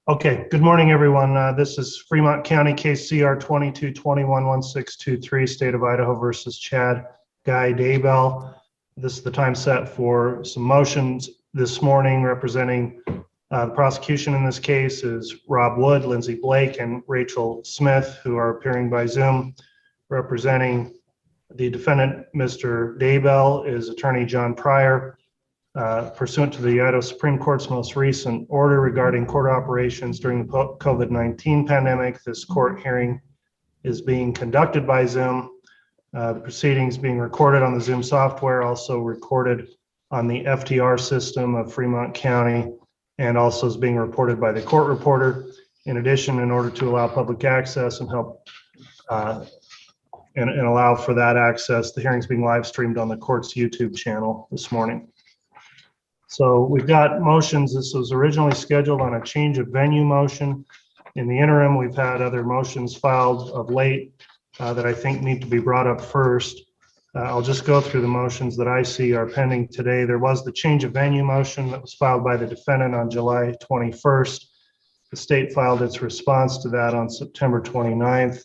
Okay, good morning, everyone. This is Fremont County case CR 22211623, State of Idaho versus Chad Daybell. This is the time set for some motions this morning. Representing the prosecution in this case is Rob Wood, Lindsay Blake, and Rachel Smith, who are appearing by Zoom. Representing the defendant, Mr. Daybell, is attorney John Pryor. Pursuant to the Idaho Supreme Court's most recent order regarding court operations during the COVID-19 pandemic, this court hearing is being conducted by Zoom. The proceedings being recorded on the Zoom software, also recorded on the FTR system of Fremont County, and also is being reported by the court reporter. In addition, in order to allow public access and help and allow for that access, the hearing's being live streamed on the court's YouTube channel this morning. So we've got motions. This was originally scheduled on a change of venue motion. In the interim, we've had other motions filed of late that I think need to be brought up first. I'll just go through the motions that I see are pending today. There was the change of venue motion that was filed by the defendant on July 21st. The state filed its response to that on September 29th.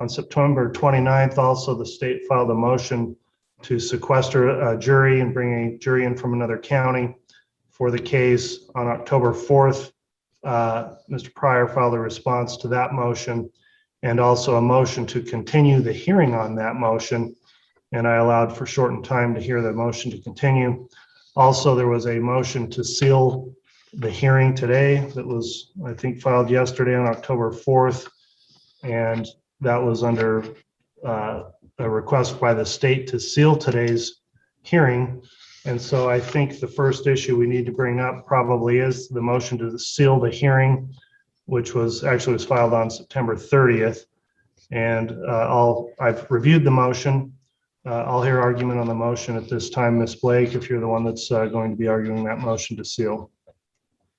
On September 29th, also the state filed a motion to sequester a jury and bring a jury in from another county for the case. On October 4th, Mr. Pryor filed a response to that motion and also a motion to continue the hearing on that motion. And I allowed for shortened time to hear the motion to continue. Also, there was a motion to seal the hearing today that was, I think, filed yesterday on October 4th. And that was under a request by the state to seal today's hearing. And so I think the first issue we need to bring up probably is the motion to seal the hearing, which was filed on September 30th. And I've reviewed the motion. I'll hear argument on the motion at this time. Ms. Blake, if you're the one that's going to be arguing that motion to seal.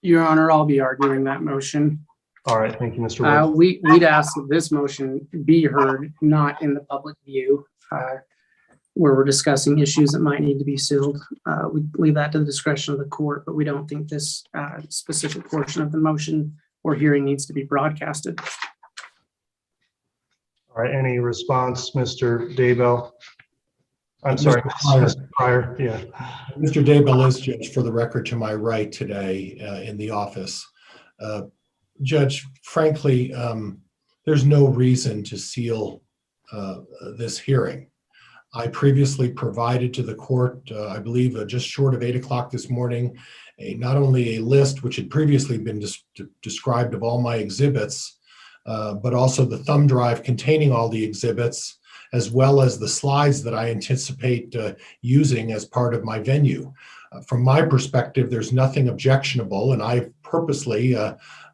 Your Honor, I'll be arguing that motion. All right, thank you, Mr. Wood. We'd ask that this motion be heard, not in the public view, where we're discussing issues that might need to be sealed. We leave that to the discretion of the court, but we don't think this specific portion of the motion or hearing needs to be broadcasted. All right, any response, Mr. Daybell? I'm sorry, Mr. Pryor. Yeah. Mr. Daybell is judge for the record to my right today in the office. Judge, frankly, there's no reason to seal this hearing. I previously provided to the court, I believe just short of 8 o'clock this morning, not only a list which had previously been described of all my exhibits, but also the thumb drive containing all the exhibits, as well as the slides that I anticipate using as part of my venue. From my perspective, there's nothing objectionable, and I purposely,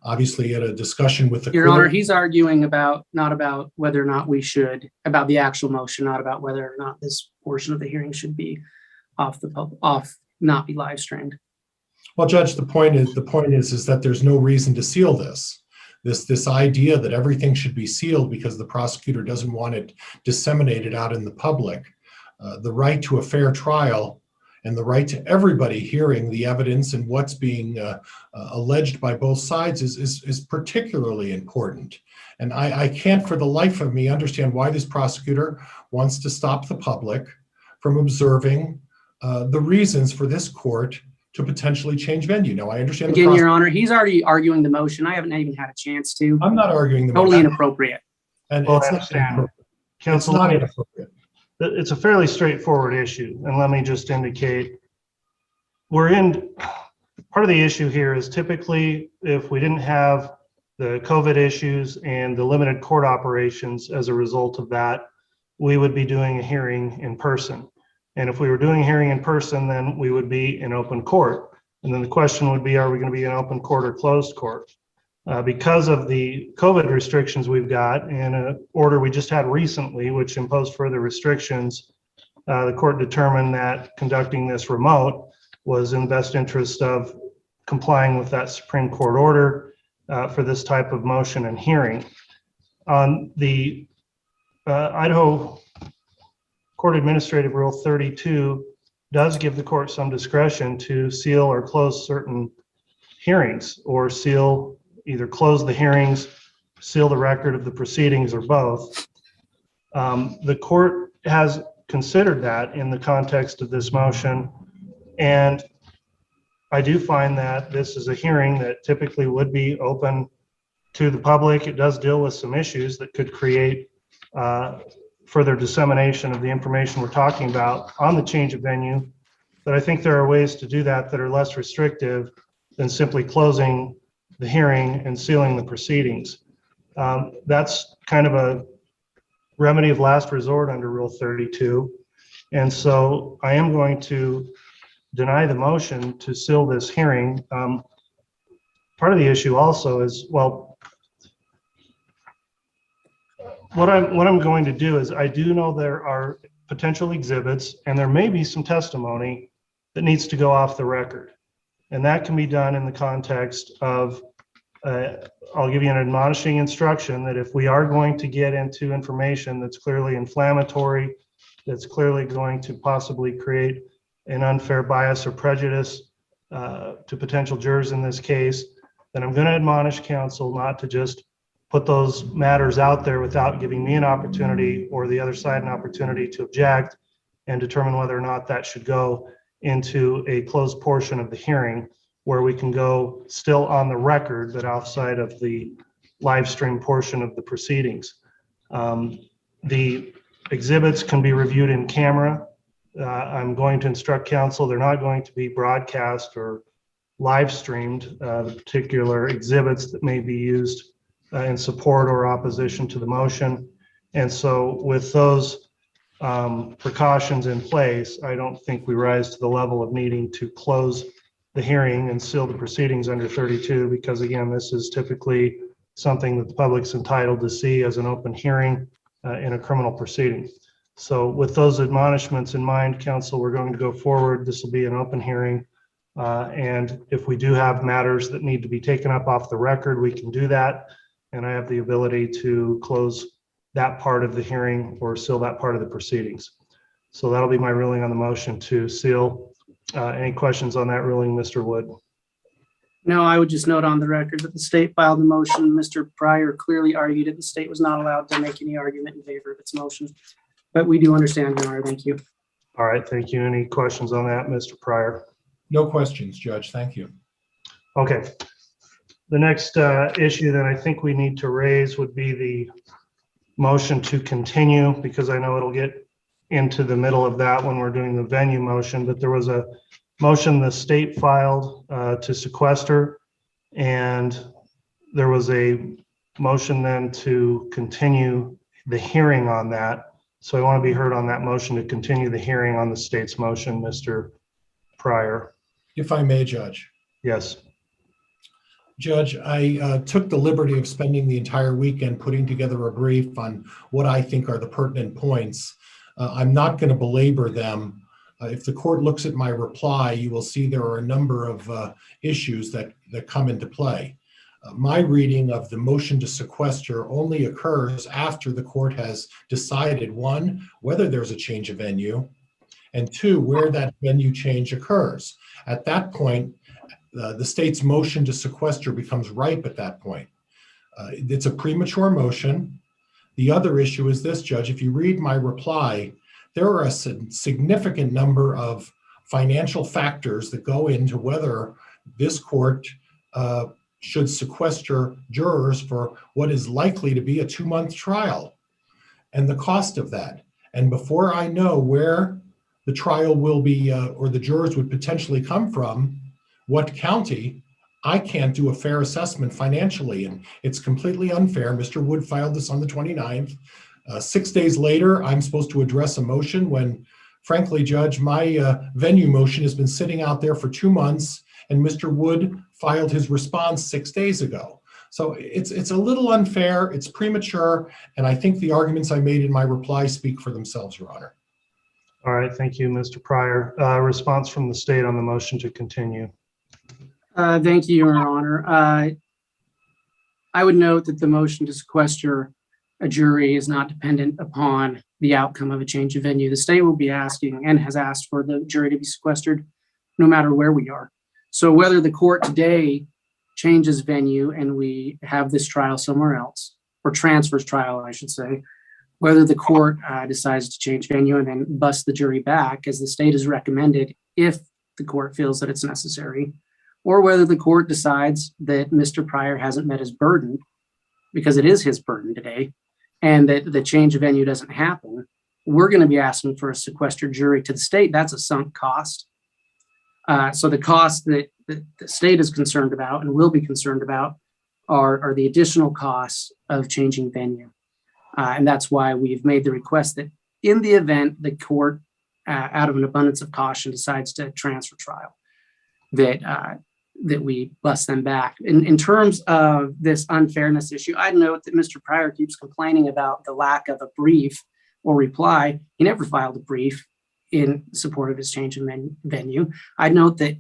obviously at a discussion with the Your court. Honor, he's arguing not about whether or not we should, about the actual motion, not about whether or not this portion of the hearing should be not be live streamed. Well, Judge, the point is that there's no reason to seal this. This idea that everything should be sealed because the prosecutor doesn't want it disseminated out in the public. The right to a fair trial and the right to everybody hearing the evidence and what's being alleged by both sides is particularly important. And I can't for the life of me understand why this prosecutor wants to stop the public from observing the reasons for this court to potentially change venue. Now, I understand. Again, Your Honor, he's already arguing the motion. I haven't even had a chance to. I'm not arguing the totally motion. Inappropriate. And Well, it's not Counsel, not inappropriate. it's a fairly straightforward issue. And let me just indicate, part of the issue here is typically if we didn't have the COVID issues and the limited court operations as a result of that, we would be doing a hearing in person. And if we were doing a hearing in person, then we would be in open court. And then the question would be, are we going to be in open court or closed court? Because of the COVID restrictions we've got and an order we just had recently, which imposed further restrictions, the court determined that conducting this remote was in the best interest of complying with that Supreme Court order for this type of motion and hearing. On the Idaho Court Administrative Rule 32 does give the court some discretion to seal or close certain hearings or seal either close the hearings, seal the record of the proceedings, or both. The court has considered that in the context of this motion, and I do find that this is a hearing that typically would be open to the public. It does deal with some issues that could create further dissemination of the information we're talking about on the change of venue. But I think there are ways to do that that are less restrictive than simply closing the hearing and sealing the proceedings. That's kind of a remedy of last resort under Rule 32. And so I am going to deny the motion to seal this hearing. Part of the issue also is, well, what I'm going to do is, I do know there are potential exhibits and there may be some testimony that needs to go off the record. And that can be done in the context of, I'll give you an admonishing instruction that if we are going to get into information that's clearly inflammatory, that's clearly going to possibly create an unfair bias or prejudice to potential jurors in this case, then I'm going to admonish counsel not to just put those matters out there without giving me an opportunity or the other side an opportunity to object and determine whether or not that should go into a closed portion of the hearing where we can go still on the record, but outside of the live stream portion of the proceedings. The exhibits can be reviewed in camera. I'm going to instruct counsel, they're not going to be broadcast or live streamed, the particular exhibits that may be used in support or opposition to the motion. And so with those precautions in place, I don't think we rise to the level of needing to close the hearing and seal the proceedings under 32, because again, this is typically something that the public's entitled to see as an open hearing in a criminal proceeding. So with those admonishments in mind, counsel, we're going to go forward. This will be an open hearing. And if we do have matters that need to be taken up off the record, we can do that. And I have the ability to close that part of the hearing or seal that part of the proceedings. So that'll be my ruling on the motion to seal. Any questions on that ruling, Mr. Wood? No, I would just note on the record that the state filed the motion. Mr. Pryor clearly argued that the state was not allowed to make any argument in favor of its motion. But we do understand, Your Honor. Thank you. All right, thank you. Any questions on that, Mr. Pryor? No questions, Judge. Thank you. Okay. The next issue that I think we need to raise would be the motion to continue, because I know it'll get into the middle of that when we're doing the venue motion, but there was a motion the state filed to sequester, and there was a motion then to continue the hearing on that. So I want to be heard on that motion to continue the hearing on the state's motion, Mr. Pryor. If I may, Judge. Yes. Judge, I took the liberty of spending the entire weekend putting together a brief on what I think are the pertinent points. I'm not going to belabor them. If the court looks at my reply, you will see there are a number of issues that come into play. My reading of the motion to sequester only occurs after the court has decided, one, whether there's a change of venue, and two, where that venue change occurs. At that point, the state's motion to sequester becomes ripe at that point. It's a premature motion. The other issue is this, Judge. If you read my reply, there are a significant number of financial factors that go into whether this court should sequester jurors for what is likely to be a 2-month trial and the cost of that. And before I know where the trial will be or the jurors would potentially come from, what county, I can't do a fair assessment financially. And it's completely unfair. Mr. Wood filed this on the 29th. 6 days later, I'm supposed to address a motion when, frankly, Judge, my venue motion has been sitting out there for 2 months, and Mr. Wood filed his response 6 days ago. So it's a little unfair, it's premature, and I think the arguments I made in my reply speak for themselves, Your Honor. All right, thank you, Mr. Pryor. Response from the state on the motion to continue. Thank you, Your Honor. I would note that the motion to sequester a jury is not dependent upon the outcome of a change of venue. The state will be asking and has asked for the jury to be sequestered no matter where we are. So whether the court today changes venue and we have this trial somewhere else, or transfers trial, I should say, whether the court decides to change venue and then bust the jury back, as the state has recommended, if the court feels that it's necessary, or whether the court decides that Mr. Pryor hasn't met his burden, because it is his burden today, and that the change of venue doesn't happen, we're going to be asking for a sequestered jury to the state. That's a sunk cost. So the costs that the state is concerned about and will be concerned about are the additional costs of changing venue. And that's why we've made the request that in the event the court, out of an abundance of caution, decides to transfer trial, that we bust them back. In terms of this unfairness issue, I'd note that Mr. Pryor keeps complaining about the lack of a brief or reply. He never filed a brief in support of his change of venue. I'd note that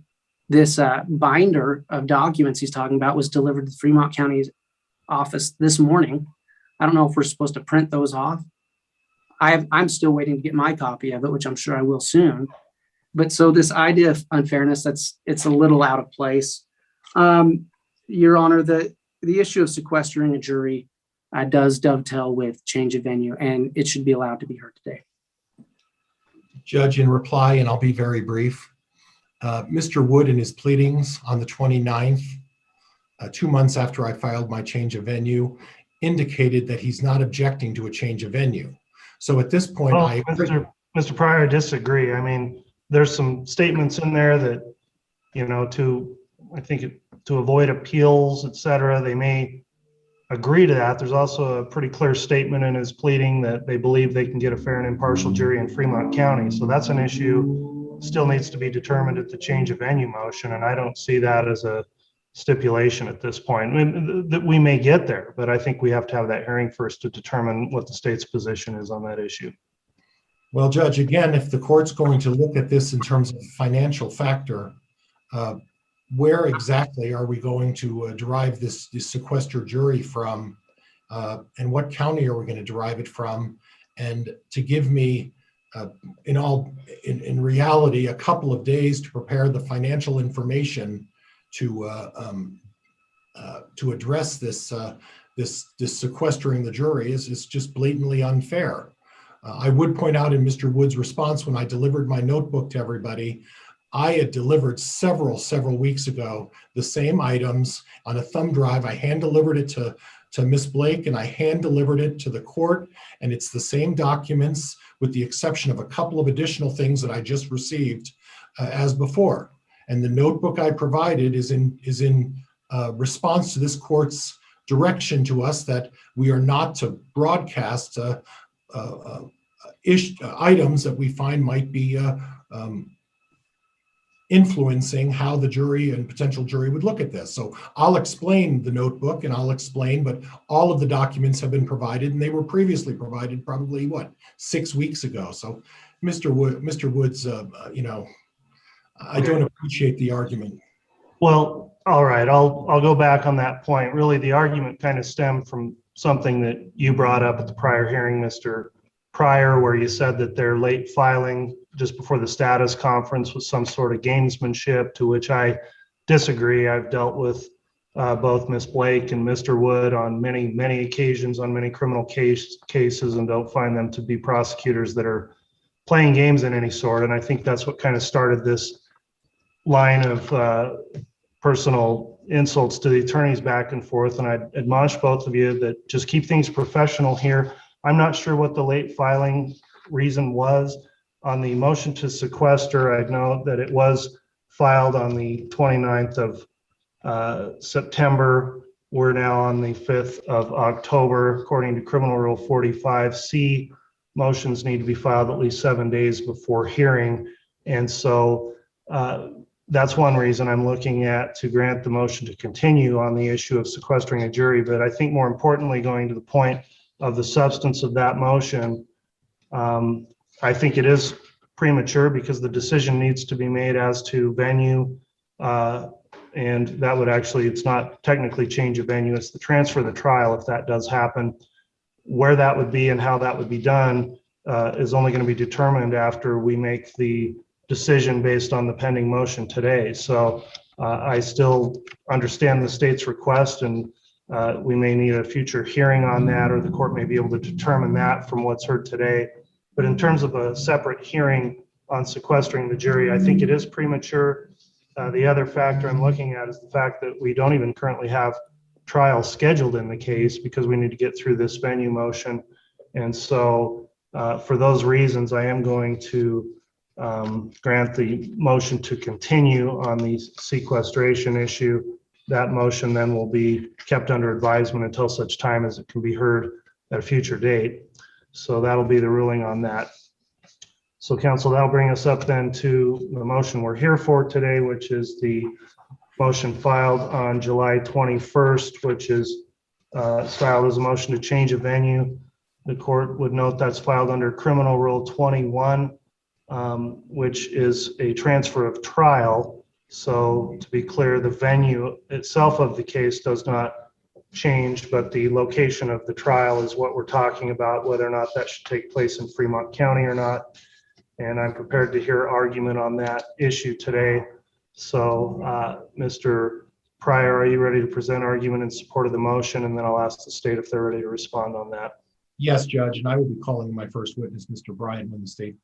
this binder of documents he's talking about was delivered to the Fremont County office this morning. I don't know if we're supposed to print those off. I'm still waiting to get my copy of it, which I'm sure I will soon. But so this idea of unfairness, it's a little out of place. Your Honor, the issue of sequestering a jury does dovetail with change of venue, and it should be allowed to be heard today. Judge, in reply, and I'll be very brief, Mr. Wood in his pleadings on the 29th, 2 months after I filed my change of venue, indicated that he's not objecting to a change of venue. So at this point, Mr. Pryor, I disagree. I mean, there's some statements in there that, to avoid appeals, et cetera, they may agree to that. There's also a pretty clear statement in his pleading that they believe they can get a fair and impartial jury in Fremont County. So that's an issue still needs to be determined at the change of venue motion. And I don't see that as a stipulation at this point. I mean, that we may get there, but I think we have to have that hearing first to determine what the state's position is on that issue. Well, Judge, again, if the court's going to look at this in terms of financial factor, where exactly are we going to derive this sequestered jury from, and what county are we going to derive it from? And to give me, in reality, a couple of days to prepare the financial information to address this sequestering the jury is just blatantly unfair. I would point out in Mr. Wood's response, when I delivered my notebook to everybody, I had delivered several weeks ago the same items on a thumb drive. I hand delivered it to Ms. Blake, and I hand delivered it to the court, and it's the same documents with the exception of a couple of additional things that I just received as before. And the notebook I provided is in response to this court's direction to us that we are not to broadcast items that we find might be influencing how the jury and potential jury would look at this. So I'll explain the notebook and I'll explain, but all of the documents have been provided, and they were previously provided probably 6 weeks ago. So Mr. Woods, I don't appreciate the argument. Well, all right, I'll go back on that point. Really, the argument kind of stemmed from something that you brought up at the prior hearing, Mr. Pryor, where you said that their late filing just before the status conference was some sort of gamesmanship, to which I disagree. I've dealt with both Ms. Blake and Mr. Wood on many occasions on many criminal cases, and don't find them to be prosecutors that are playing games in any sort. And I think that's what kind of started this line of personal insults to the attorneys back and forth. And I admonish both of you that just keep things professional here. I'm not sure what the late filing reason was. On the motion to sequester, I know that it was filed on the 29th of September. We're now on the 5th of October. According to Criminal Rule 45C, motions need to be filed at least 7 days before hearing. And so that's one reason I'm looking at to grant the motion to continue on the issue of sequestering a jury. But I think more importantly, going to the point of the substance of that motion, I think it is premature because the decision needs to be made as to venue. And that would actually, it's not technically change of venue, it's the transfer of the trial if that does happen. Where that would be and how that would be done is only going to be determined after we make the decision based on the pending motion today. So I still understand the state's request, and we may need a future hearing on that, or the court may be able to determine that from what's heard today. But in terms of a separate hearing on sequestering the jury, I think it is premature. The other factor I'm looking at is the fact that we don't even currently have trial scheduled in the case because we need to get through this venue motion. And so for those reasons, I am going to grant the motion to continue on the sequestration issue. That motion then will be kept under advisement until such time as it can be heard at a future date. So that'll be the ruling on that. So council, that'll bring us up then to the motion we're here for today, which is the motion filed on July 21st, which is styled as a motion to change a venue. The court would note that's filed under Criminal Rule 21, which is a transfer of trial. So to be clear, the venue itself of the case does not change, but the location of the trial is what we're talking about, whether or not that should take place in Fremont County or not. And I'm prepared to hear argument on that issue today. So Mr. Pryor, are you ready to present argument in support of the motion? And then I'll ask the state if they're ready to respond on that. Yes, Judge, and I will be calling my first witness, Mr. Bryan,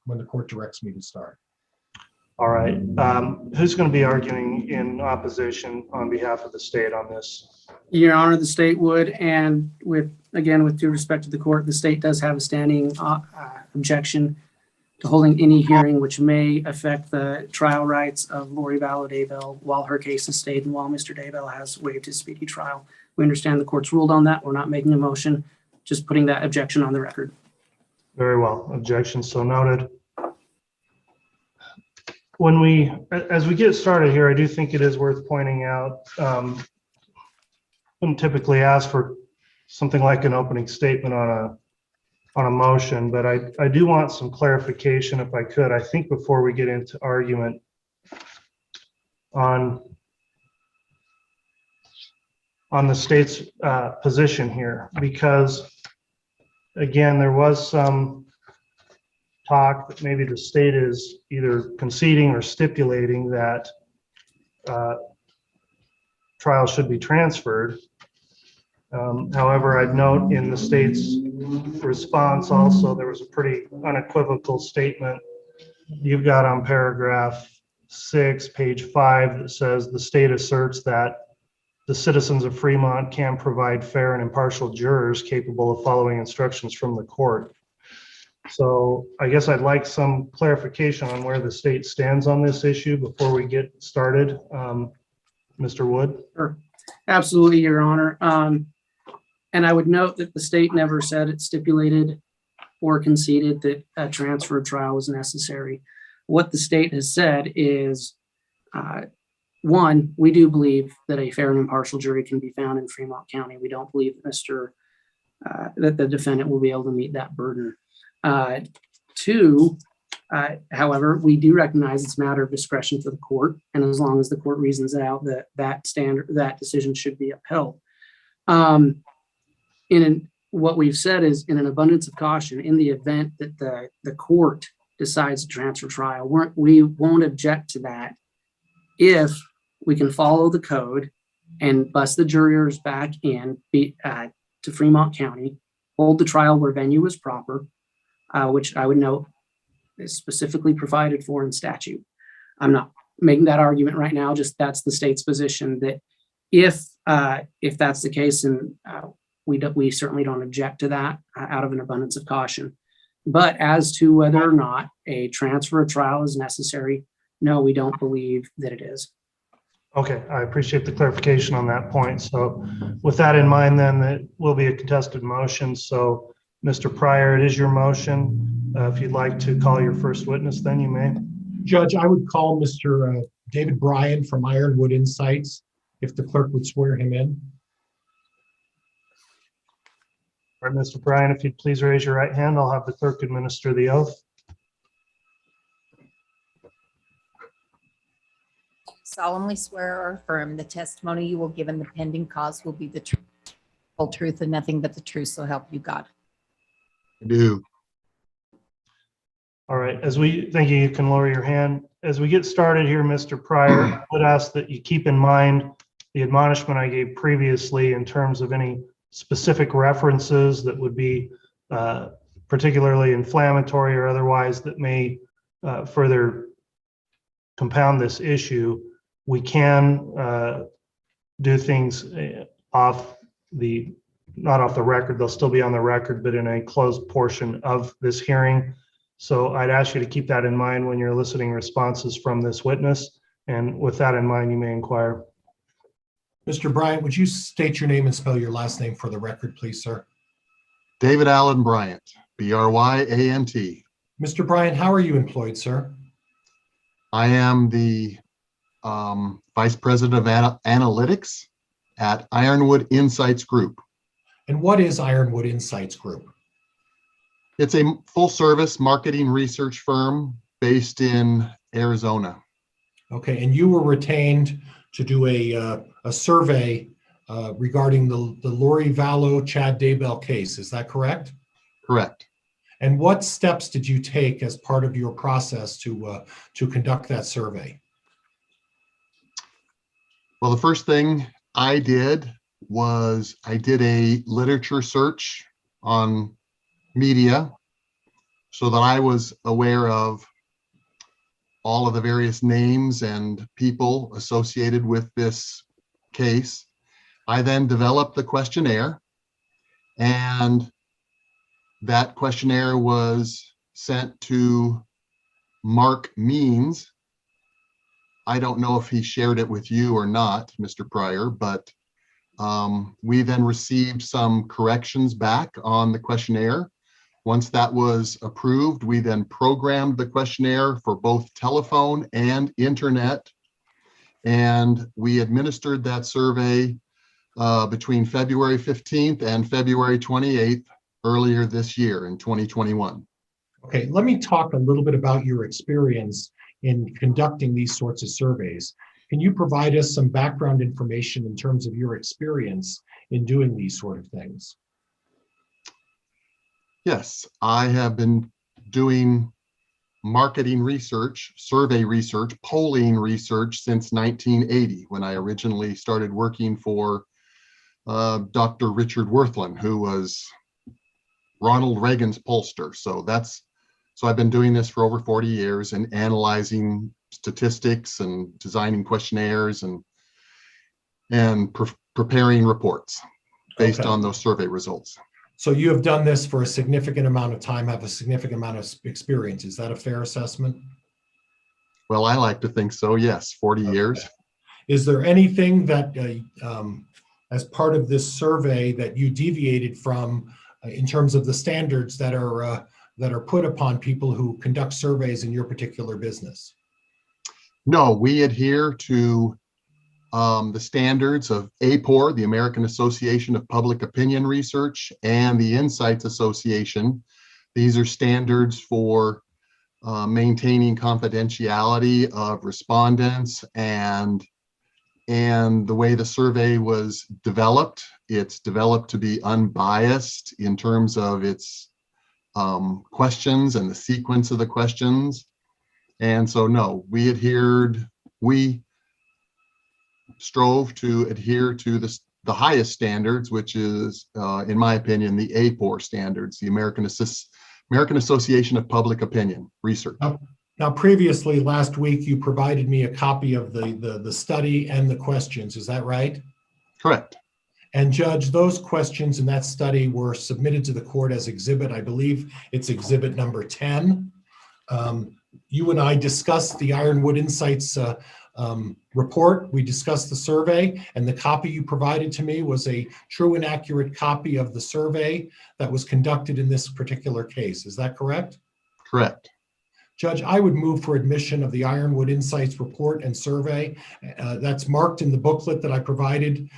when the court directs me to start. All right. Who's going to be arguing in opposition on behalf of the state on this? Your Honor, the state would, and with due respect to the court, the state does have a standing objection to holding any hearing which may affect the trial rights of Lori Vallow Daybell while her case is stayed and while Mr. Daybell has waived his speedy trial. We understand the court's ruled on that. We're not making a motion, just putting that objection on the record. Very well. Objection so noted. As we get started here, I do think it is worth pointing out, wouldn't typically ask for something like an opening statement on a motion, but I do want some clarification if I could. I think before we get into argument on the state's position here, because again, there was some talk that maybe the state is either conceding or stipulating that trial should be transferred. However, I'd note in the state's response also, there was a pretty unequivocal statement you've got on paragraph 6, page 5, that says the state asserts that the citizens of Fremont can provide fair and impartial jurors capable of following instructions from the court. So I guess I'd like some clarification on where the state stands on this issue before we get started. Mr. Wood? Sure. Absolutely, Your Honor. And I would note that the state never said it stipulated or conceded that a transfer trial was necessary. What the state has said is, one, we do believe that a fair and impartial jury can be found in Fremont County. We don't believe that the defendant will be able to meet that burden. Two, however, we do recognize it's a matter of discretion for the court, and as long as the court reasons it out, that decision should be upheld. What we've said is, in an abundance of caution, in the event that the court decides to transfer trial, we won't object to that if we can follow the code and bus the jurors back in to Fremont County, hold the trial where venue is proper, which I would note is specifically provided for in statute. I'm not making that argument right now, just that's the state's position, that if that's the case, and we certainly don't object to that out of an abundance of caution. But as to whether or not a transfer of trial is necessary, no, we don't believe that it is. Okay, I appreciate the clarification on that point. So with that in mind, then, it will be a contested motion. So Mr. Pryor, it is your motion. If you'd like to call your first witness, then you may. Judge, I would call Mr. David Bryan from Ironwood Insights, if the clerk would swear him in. All right, Mr. Bryan, if you'd please raise your right hand, I'll have the clerk administer the oath. Solemnly swear or affirm the testimony you will give in the pending cause will be the truth, whole truth, and nothing but the truth, so help you God. I do. All right, thank you. You can lower your hand. as we get started here, Mr. Pryor, I would ask that you keep in mind the admonishment I gave previously in terms of any specific references that would be particularly inflammatory or otherwise that may further compound this issue. We can do things not off the record, they'll still be on the record, but in a closed portion of this hearing. So I'd ask you to keep that in mind when you're eliciting responses from this witness. And with that in mind, you may inquire. Mr. Bryant, would you state your name and spell your last name for the record, please, sir? David Allen Bryant, Bryant. Mr. Bryant, how are you employed, sir? I am the Vice President of Analytics at Ironwood Insights Group. And what is Ironwood Insights Group? It's a full-service marketing research firm based in Arizona. Okay, and you were retained to do a survey regarding the Lori Vallow, Chad Daybell case. Is that correct? Correct. And what steps did you take as part of your process to conduct that survey? Well, the first thing I did was I did a literature search on media so that I was aware of all of the various names and people associated with this case. I then developed the questionnaire, and that questionnaire was sent to Mark Means. I don't know if he shared it with you or not, Mr. Pryor, but we then received some corrections back on the questionnaire. Once that was approved, we then programmed the questionnaire for both telephone and internet. And we administered that survey between February 15th and February 28th earlier this year in 2021. Okay, let me talk a little bit about your experience in conducting these sorts of surveys. Can you provide us some background information in terms of your experience in doing these sort of things? Yes, I have been doing marketing research, survey research, polling research since 1980, when I originally started working for Dr. Richard Worthlin, who was Ronald Reagan's pollster. So I've been doing this for over 40 years and analyzing statistics and designing questionnaires and preparing reports based on those survey results. So you have done this for a significant amount of time, have a significant amount of experience. Is that a fair assessment? Well, I like to think so, yes, 40 years. Is there anything that, as part of this survey, that you deviated from in terms of the standards that are put upon people who conduct surveys in your particular business? No, we adhere to the standards of APOR, the American Association of Public Opinion Research, and the Insights Association. These are standards for maintaining confidentiality of respondents and the way the survey was developed. It's developed to be unbiased in terms of its questions and the sequence of the questions. And so, no, we strove to adhere to the highest standards, which is, in my opinion, the APOR standards, the American Association of Public Opinion Research. Now, previously, last week, you provided me a copy of the study and the questions. Is that right? Correct. And Judge, those questions in that study were submitted to the court as exhibit. I believe it's exhibit number 10. You and I discussed the Ironwood Insights report. We discussed the survey, and the copy you provided to me was a true and accurate copy of the survey that was conducted in this particular case. Is that correct? Correct. Judge, I would move for admission of the Ironwood Insights report and survey. That's marked in the booklet that I provided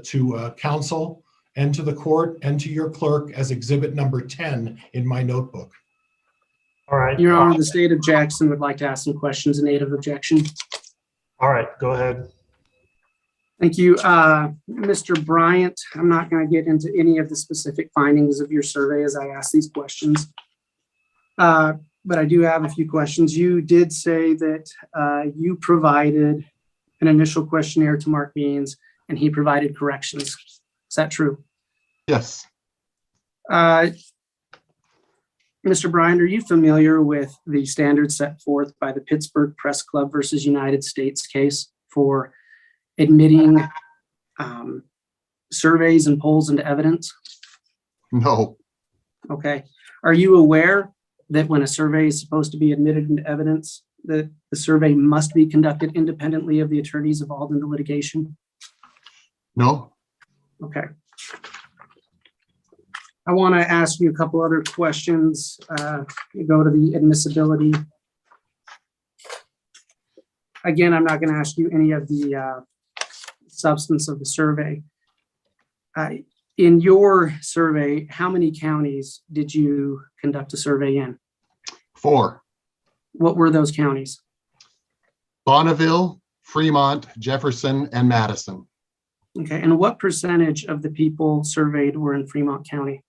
to counsel and to the court and to your clerk as exhibit number 10 in my notebook. All right. Your Honor, the state of Jackson would like to ask some questions in aid of objection. All right, go ahead. Thank you. Mr. Bryant, I'm not going to get into any of the specific findings of your survey as I ask these questions. but I do have a few questions. You did say that you provided an initial questionnaire to Mark Beans and he provided corrections. Is that true? Yes, Mr. Bryant, are you familiar with the standards set forth by the Pittsburgh Press Club versus United States case for admitting surveys and polls into evidence? no, Okay. Are you aware that when a survey is supposed to be admitted into evidence, that the survey must be conducted independently of the attorneys involved in the litigation? no, Okay. I want to ask you a couple other questions. Go to the admissibility. Again, I'm not going to ask you any of the substance of the survey. In your survey, how many counties did you conduct a survey in? 4. What were those counties? Bonneville, Fremont, Jefferson, and Madison. Okay, and what percentage of the people surveyed were in Fremont County?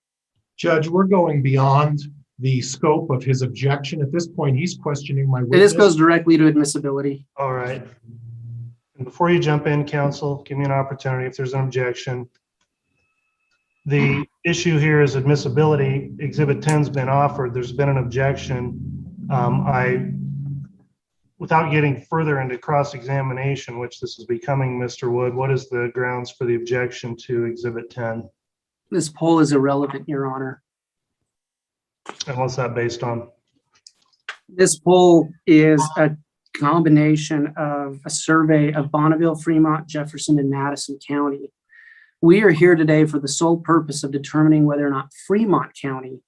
Judge, we're going beyond the scope of his objection. At this point, he's questioning my witness. This goes directly to admissibility. All right. And before you jump in, counsel, give me an opportunity if there's an objection. The issue here is admissibility. Exhibit 10's been offered. There's been an objection. Without getting further into cross-examination, which this is becoming, Mr. Wood, what is the grounds for the objection to Exhibit 10? This poll is irrelevant, Your Honor. And what's that based on? This poll is a combination of a survey of Bonneville, Fremont, Jefferson, and Madison County. We are here today for the sole purpose of determining whether or not Fremont County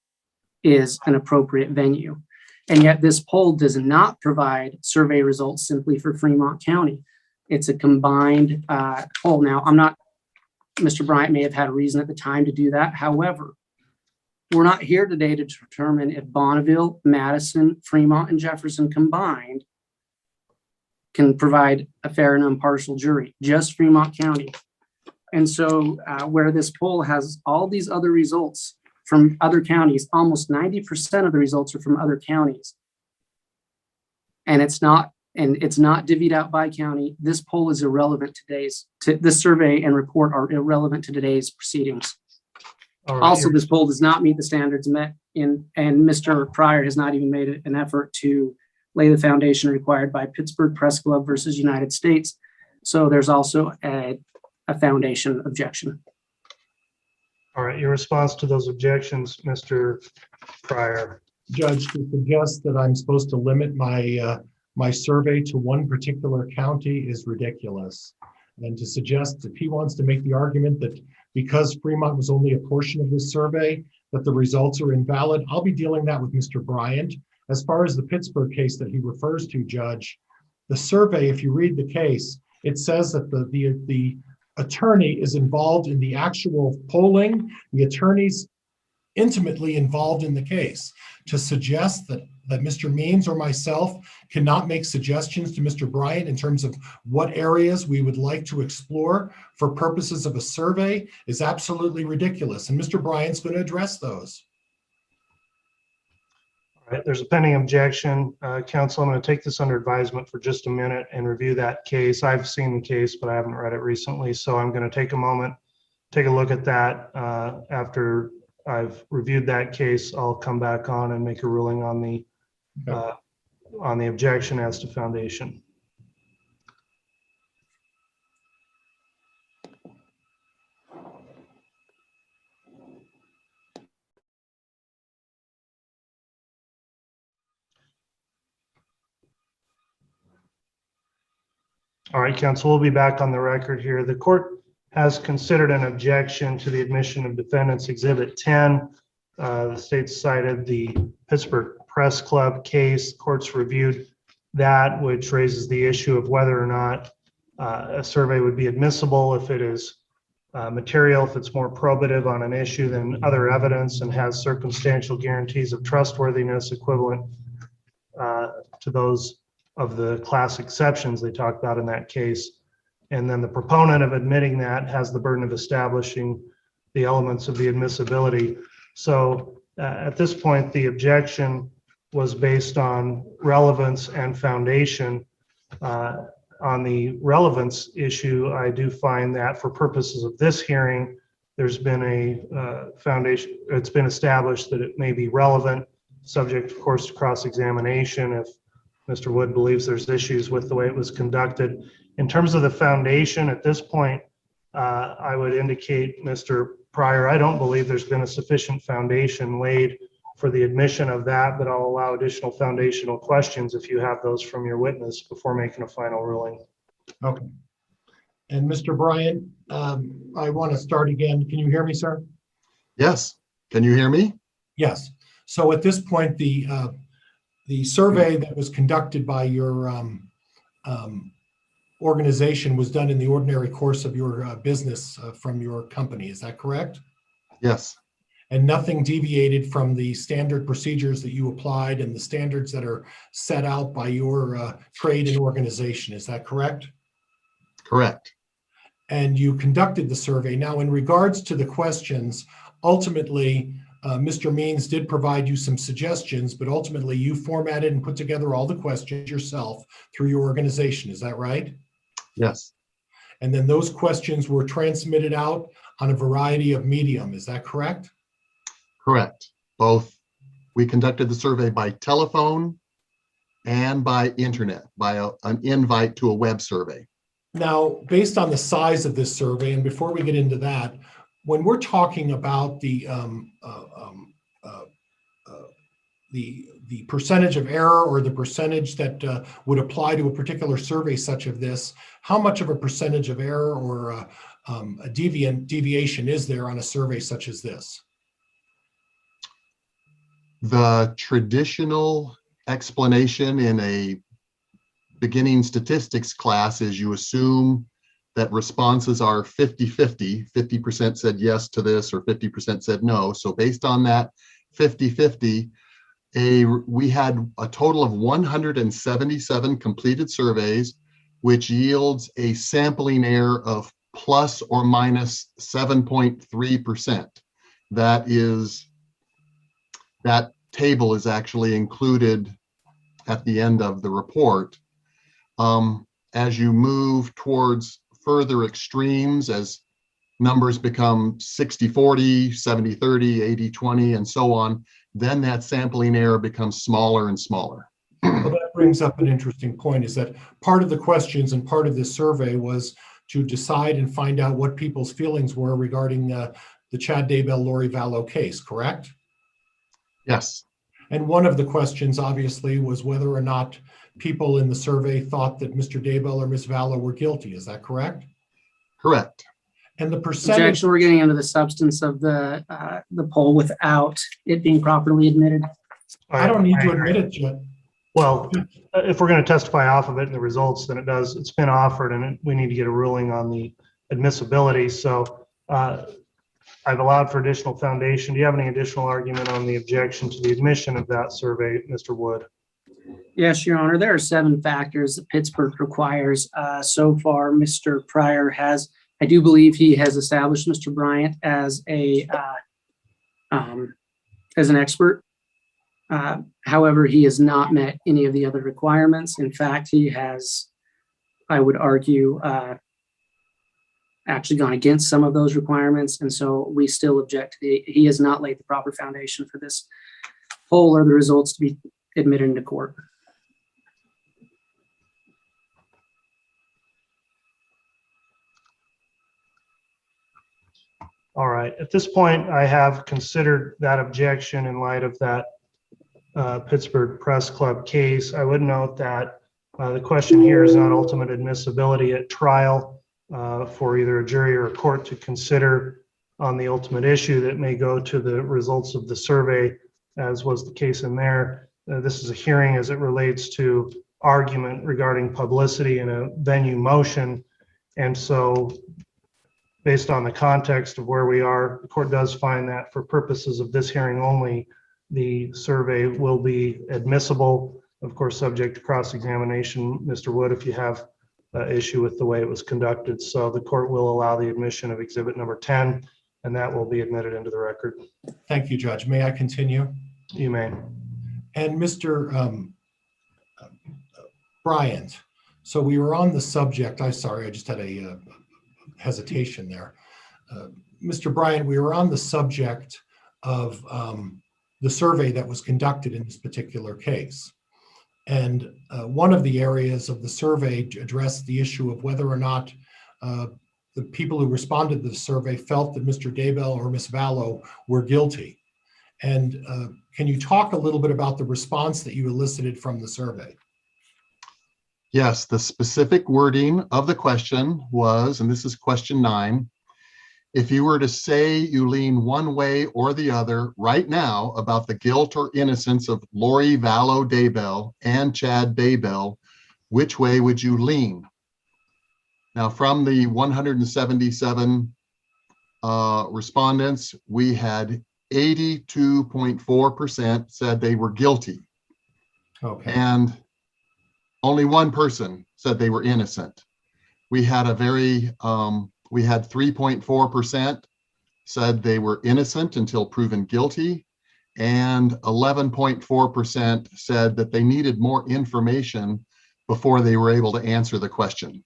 is an appropriate venue. And yet this poll does not provide survey results simply for Fremont County. It's a combined poll. Now, Mr. Bryant may have had a reason at the time to do that. However, we're not here today to determine if Bonneville, Madison, Fremont, and Jefferson combined can provide a fair and impartial jury, just Fremont County. And so where this poll has all these other results from other counties, almost 90% of the results are from other counties. And it's not divvied out by county. This poll is irrelevant this survey and report are irrelevant to today's proceedings. All right, Also, this poll does not meet the standards met and Mr. Pryor has not even made an effort to lay the foundation required by Pittsburgh Press Club versus United States. So there's also a foundation objection. All right, your response to those objections, Mr. Pryor. Judge, to suggest that I'm supposed to limit my survey to one particular county is ridiculous. And to suggest if he wants to make the argument that because Fremont was only a portion of this survey, that the results are invalid, I'll be dealing that with Mr. Bryant. As far as the Pittsburgh case that he refers to, Judge, the survey, if you read the case, it says that the attorney is involved in the actual polling. The attorney's intimately involved in the case. To suggest that Mr. Means or myself cannot make suggestions to Mr. Bryant in terms of what areas we would like to explore for purposes of a survey is absolutely ridiculous. And Mr. Bryant's going to address those. All right, there's a pending objection. Counsel, I'm going to take this under advisement for just a minute and review that case. I've seen the case, but I haven't read it recently. So I'm going to take a moment, take a look at that. After I've reviewed that case, I'll come back on and make a ruling on the objection as to foundation. All right, counsel, we'll be back on the record here. The court has considered an objection to the admission of defendants Exhibit 10. The state cited the Pittsburgh Press Club case. Courts reviewed that, which raises the issue of whether or not a survey would be admissible if it is material, if it's more probative on an issue than other evidence and has circumstantial guarantees of trustworthiness equivalent to those of the class exceptions they talked about in that case. And then the proponent of admitting that has the burden of establishing the elements of the admissibility. So at this point, the objection was based on relevance and foundation. On the relevance issue, I do find that for purposes of this hearing, there's been a foundation, it's been established that it may be relevant, subject, of course, to cross-examination if Mr. Wood believes there's issues with the way it was conducted. In terms of the foundation, at this point, I would indicate, Mr. Pryor, I don't believe there's been a sufficient foundation laid for the admission of that, but I'll allow additional foundational questions if you have those from your witness before making a final ruling. Okay. And Mr. Bryant, I want to start again. Can you hear me, sir? Yes. Can you hear me? Yes. So at this point, the survey that was conducted by your organization was done in the ordinary course of your business from your company. Is that correct? Yes. And nothing deviated from the standard procedures that you applied and the standards that are set out by your trade and organization. Is that correct? Correct. And you conducted the survey. Now, in regards to the questions, ultimately, Mr. Means did provide you some suggestions, but ultimately you formatted and put together all the questions yourself through your organization. Is that right? Yes. And then those questions were transmitted out on a variety of medium. Is that correct? Correct. Both. We conducted the survey by telephone and by internet, by an invite to a web survey. Now, based on the size of this survey, and before we get into that, when we're talking about the percentage of error or the percentage that would apply to a particular survey such as this, how much of a percentage of error or a deviation is there on a survey such as this? The traditional explanation in a beginning statistics class is you assume that responses are 50-50. 50% said yes to this or 50% said no. So based on that 50-50, we had a total of 177 completed surveys, which yields a sampling error of plus or minus 7.3%. That table is actually included at the end of the report. As you move towards further extremes, as numbers become 60-40, 70-30, 80-20, and so on, then that sampling error becomes smaller and smaller. Well, that brings up an interesting point, is that part of the questions and part of this survey was to decide and find out what people's feelings were regarding the Chad Daybell, Lori Vallow case, correct? Yes. And one of the questions, obviously, was whether or not people in the survey thought that Mr. Daybell or Ms. Vallow were guilty. Is that correct? Correct. And the percentage. Objection, we're getting into the substance of the poll without it being properly admitted. I don't need to admit it yet. Well, if we're going to testify off of it and the results, then it's been offered and we need to get a ruling on the admissibility. So I've allowed for additional foundation. Do you have any additional argument on the objection to the admission of that survey, Mr. Wood? Yes, Your Honor. There are 7 factors that Pittsburgh requires. So far, Mr. Pryor has, I do believe he has established Mr. Bryant as an expert. However, he has not met any of the other requirements. In fact, he has, I would argue, actually gone against some of those requirements. And so we still object. He has not laid the proper foundation for this poll or the results to be admitted into court. All right. At this point, I have considered that objection in light of that Pittsburgh Press Club case. I would note that the question here is not ultimate admissibility at trial for either a jury or a court to consider on the ultimate issue that may go to the results of the survey, as was the case in there. This is a hearing as it relates to argument regarding publicity in a venue motion. And so based on the context of where we are, the court does find that for purposes of this hearing only, the survey will be admissible, of course, subject to cross-examination. Mr. Wood, if you have an issue with the way it was conducted. So the court will allow the admission of exhibit number 10, and that will be admitted into the record. Thank you, Judge. May I continue? You may. And Mr. Bryant, so we were on the subject, I'm sorry, I just had a hesitation there. Mr. Bryant, we were on the subject of the survey that was conducted in this particular case. And one of the areas of the survey addressed the issue of whether or not the people who responded to the survey felt that Mr. Daybell or Ms. Vallow were guilty. And can you talk a little bit about the response that you elicited from the survey? Yes, the specific wording of the question was, and this is question 9, if you were to say you lean one way or the other right now about the guilt or innocence of Lori Vallow Daybell and Chad Daybell, which way would you lean? Now, from the 177 respondents, we had 82.4% said they were guilty. Okay. And only one person said they were innocent. We had we had 3.4% said they were innocent until proven guilty, and 11.4% said that they needed more information before they were able to answer the question.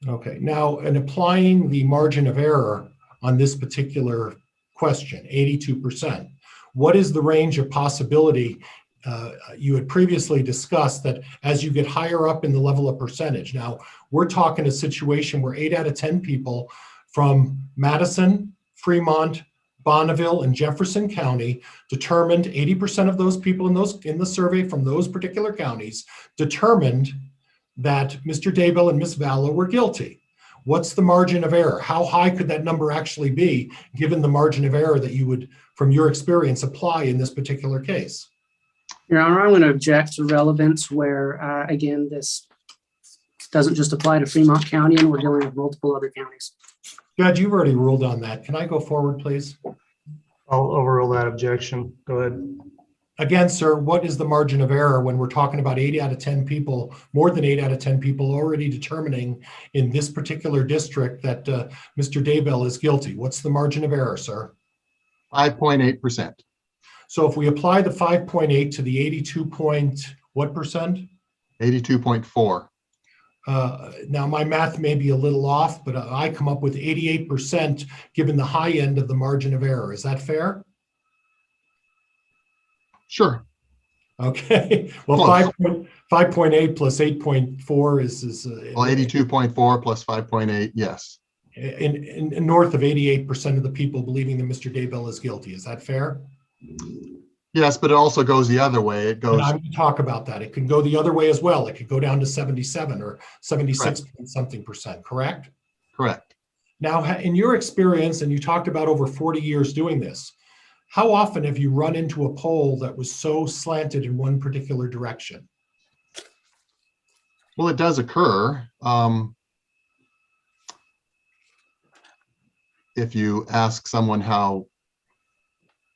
Okay. Now, in applying the margin of error on this particular question, 82%, what is the range of possibility? You had previously discussed that as you get higher up in the level of percentage. Now, we're talking a situation where 8 out of 10 people from Madison, Fremont, Bonneville, and Jefferson County determined 80% of those people in the survey from those particular counties determined that Mr. Daybell and Ms. Vallow were guilty. What's the margin of error? How high could that number actually be, given the margin of error that you would, from your experience, apply in this particular case? Your Honor, I'm going to object to relevance where, again, this doesn't just apply to Fremont County, and we're dealing with multiple other counties. Judge, you've already ruled on that. Can I go forward, please? I'll overrule that objection. Go ahead. Again, sir, what is the margin of error when we're talking about 8 out of 10 people, more than 8 out of 10 people already determining in this particular district that Mr. Daybell is guilty? What's the margin of error, sir? 5.8%. So if we apply the 5.8 to the 82 point, what percent? 82.4. Now my math may be a little off, but I come up with 88% given the high end of the margin of error. Is that fair? Sure. Okay. Well, 5.8 plus 8.4 is Well, 82.4 plus 5.8, yes. In north of 88% of the people believing that Mr. Daybell is guilty. Is that fair? Yes, but it also goes the other way. It goes. And I'm going to talk about that. It can go the other way as well. It could go down to 77 or 76 point something percent, correct? Correct. Now, in your experience, and you talked about over 40 years doing this, how often have you run into a poll that was so slanted in one particular direction? Well, it does occur. If you ask someone how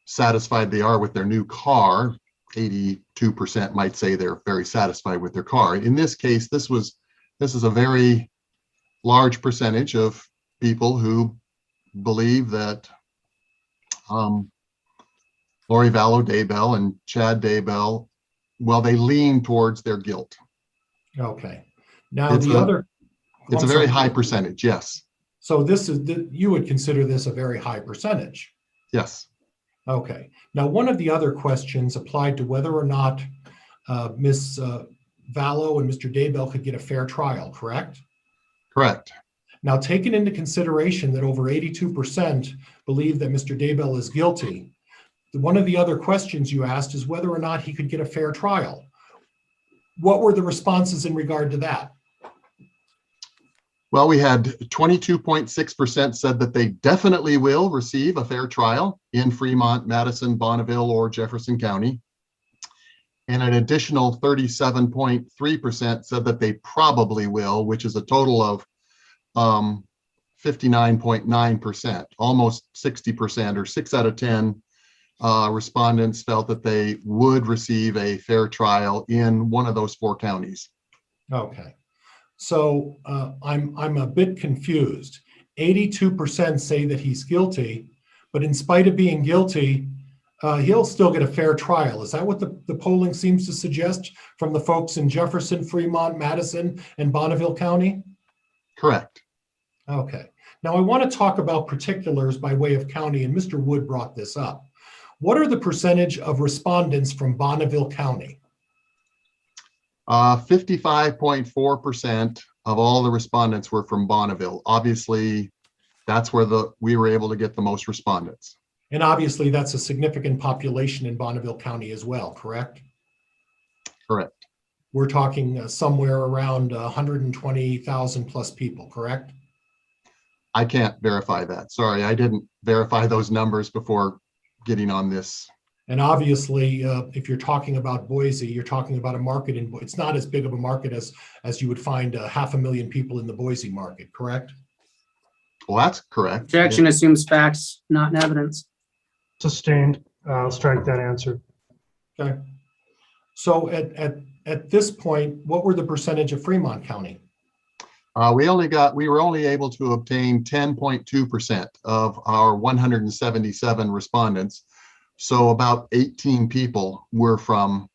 satisfied they are with their new car, 82% might say they're very satisfied with their car. In this case, this is a very large percentage of people who believe that Lori Vallow Daybell and Chad Daybell, well, they lean towards their guilt. Okay. Now It's a very high percentage, yes. So you would consider this a very high percentage? Yes. Okay. Now, one of the other questions applied to whether or not Ms. Vallow and Mr. Daybell could get a fair trial, correct? Correct. Now, taking into consideration that over 82% believe that Mr. Daybell is guilty, one of the other questions you asked is whether or not he could get a fair trial. What were the responses in regard to that? Well, we had 22.6% said that they definitely will receive a fair trial in Fremont, Madison, Bonneville, or Jefferson County. And an additional 37.3% said that they probably will, which is a total of 59.9%, almost 60%, or 6 out of 10 respondents felt that they would receive a fair trial in one of those 4 counties. Okay. So I'm a bit confused. 82% say that he's guilty, but in spite of being guilty, he'll still get a fair trial. Is that what the polling seems to suggest from the folks in Jefferson, Fremont, Madison, and Bonneville County? Correct. Okay. Now I want to talk about particulars by way of county, and Mr. Wood brought this up. What are the percentage of respondents from Bonneville County? 55.4% of all the respondents were from Bonneville. Obviously, that's where we were able to get the most respondents. And obviously that's a significant population in Bonneville County as well, correct? Correct. We're talking somewhere around 120,000 plus people, correct? I can't verify that. Sorry, I didn't verify those numbers before getting on this. And obviously, if you're talking about Boise, you're talking about a market it's not as big of a market as you would find 500,000 people in the Boise market, correct? Well, that's correct. Objection assumes facts, not in evidence. Sustained. I'll strike that answer. Okay. So at this point, what were the percentage of Fremont County? We were only able to obtain 10.2% of our 177 respondents. So about 18 people were from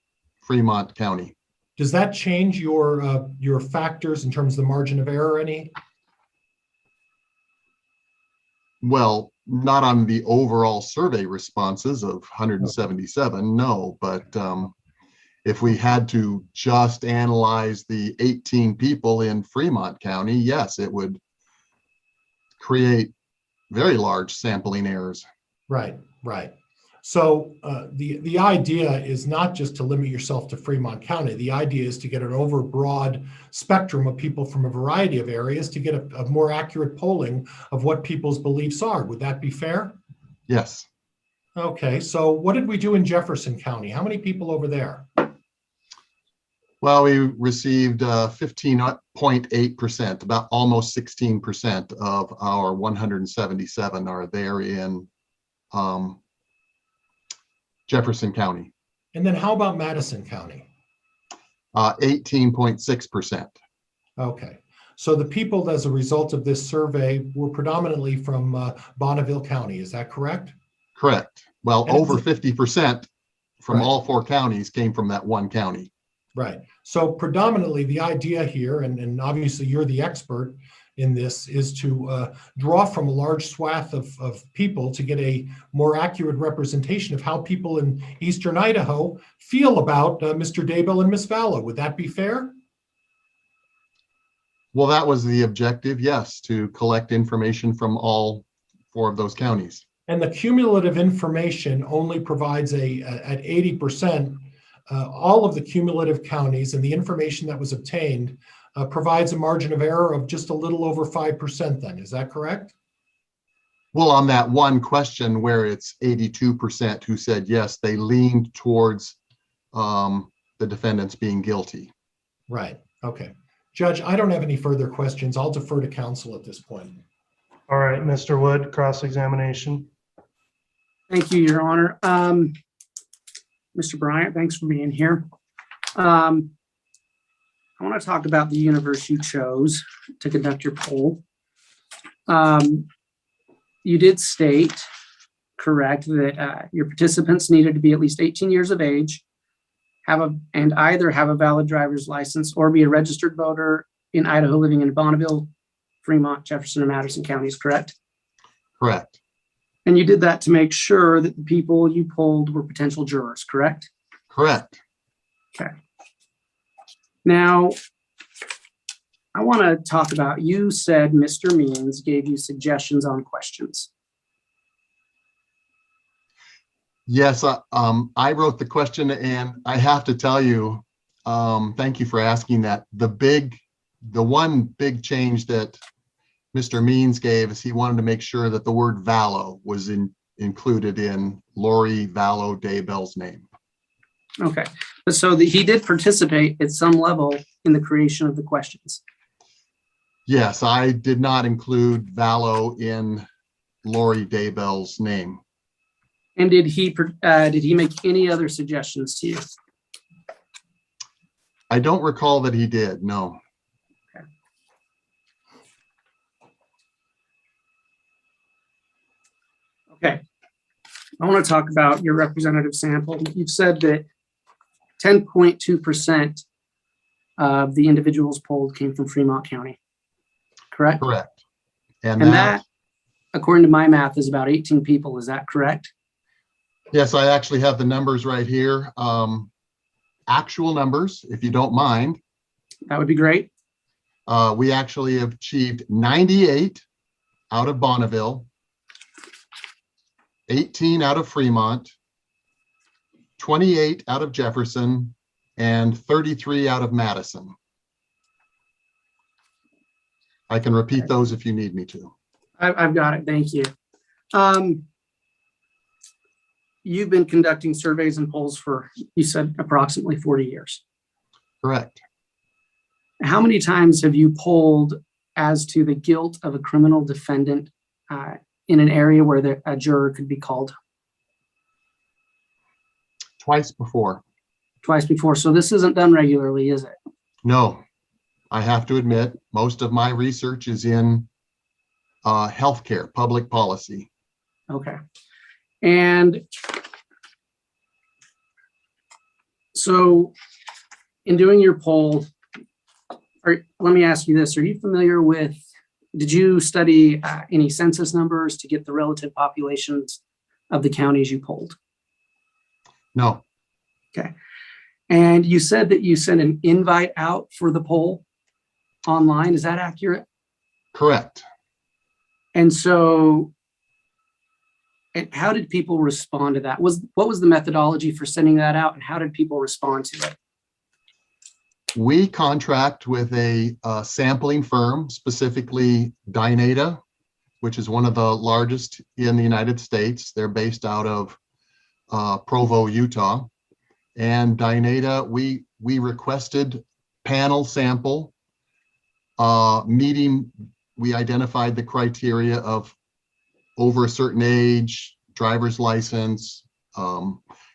Fremont County. Does that change your factors in terms of the margin of error any? Well, not on the overall survey responses of 177, no, but if we had to just analyze the 18 people in Fremont County, yes, it would create very large sampling errors. Right, right. So the idea is not just to limit yourself to Fremont County. The idea is to get an overbroad spectrum of people from a variety of areas to get a more accurate polling of what people's beliefs are. Would that be fair? Yes. Okay, so what did we do in Jefferson County? How many people over there? Well, we received 15.8%, about almost 16% of our 177 are there in Jefferson County. And then how about Madison County? 18.6%. Okay, so the people as a result of this survey were predominantly from Bonneville County, is that correct? Correct. Well, And over 50% from Right. all four counties came from that one county. Right. So predominantly the idea here, and obviously you're the expert in this, is to draw from a large swath of people to get a more accurate representation of how people in Eastern Idaho feel about Mr. Daybell and Ms. Vallow. Would that be fair? Well, that was the objective, yes, to collect information from all four of those counties. And the cumulative information only provides at 80%, all of the cumulative counties and the information that was obtained provides a margin of error of just a little over 5% then, is that correct? Well, on that one question where it's 82% who said yes, they leaned towards the defendants being guilty. Right, okay. Judge, I don't have any further questions. I'll defer to counsel at this point. All right, Mr. Wood, cross-examination. Thank you, Your Honor. Mr. Bryant, thanks for being here. I want to talk about the universe you chose to conduct your poll. You did state, correct, that your participants needed to be at least 18 years of age, and either have a valid driver's license or be a registered voter in Idaho living in Bonneville, Fremont, Jefferson, and Madison counties, correct? Correct. And you did that to make sure that the people you polled were potential jurors, correct? Correct. Okay. Now, I want to talk about, you said Mr. Means gave you suggestions on questions. Yes, I wrote the question, and I have to tell you, thank you for asking that. The one big change that Mr. Means gave is he wanted to make sure that the word Vallow was included in Lori Vallow Daybell's name. Okay, but so he did participate at some level in the creation of the questions. Yes, I did not include Vallow in Lori Daybell's name. And did he make any other suggestions to you? I don't recall that he did, no. Okay. I want to talk about your representative sample. You've said that 10.2% of the individuals polled came from Fremont County, correct? Correct. And And that, that, according to my math, is about 18 people. Is that correct? yes, I actually have the numbers right here. Actual numbers, if you don't mind. That would be great. We actually have achieved 98 out of Bonneville, 18 out of Fremont, 28 out of Jefferson, and 33 out of Madison. I can repeat those if you need me to. I've got it. Thank you. You've been conducting surveys and polls for, you said, approximately 40 years. Correct. How many times have you polled as to the guilt of a criminal defendant in an area where a juror could be called? Twice before. Twice before. So this isn't done regularly, is it? No, I have to admit, most of my research is in healthcare, public policy. Okay. And so in doing your poll, let me ask you this. Are you familiar with, did you study any census numbers to get the relative populations of the counties you polled? No, Okay. And you said that you sent an invite out for the poll online. Is that accurate? correct. And so, and how did people respond to that? What was the methodology for sending that out, and how did people respond to it? We contract with a sampling firm, specifically Dynata, which is one of the largest in the United States. They're based out of Provo, Utah. And Dynata, we requested panel sample meeting. We identified the criteria of over a certain age, driver's license,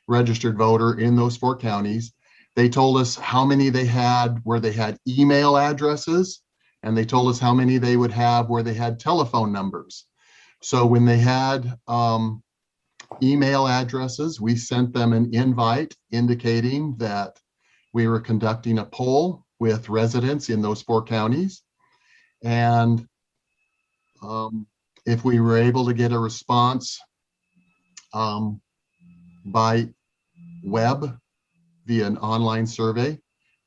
registered voter in those 4 counties. They told us how many they had where they had email addresses, and they told us how many they would have where they had telephone numbers. So when they had email addresses, we sent them an invite indicating that we were conducting a poll with residents in those 4 counties. And if we were able to get a response by web via an online survey,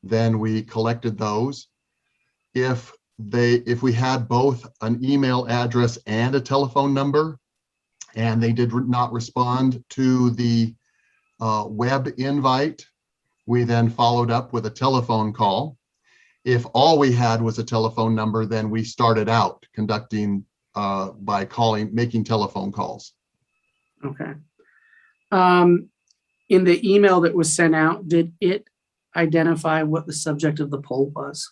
then we collected those. If we had both an email address and a telephone number, and they did not respond to the web invite, we then followed up with a telephone call. If all we had was a telephone number, then we started out conducting by making telephone calls. Okay. In the email that was sent out, did it identify what the subject of the poll was?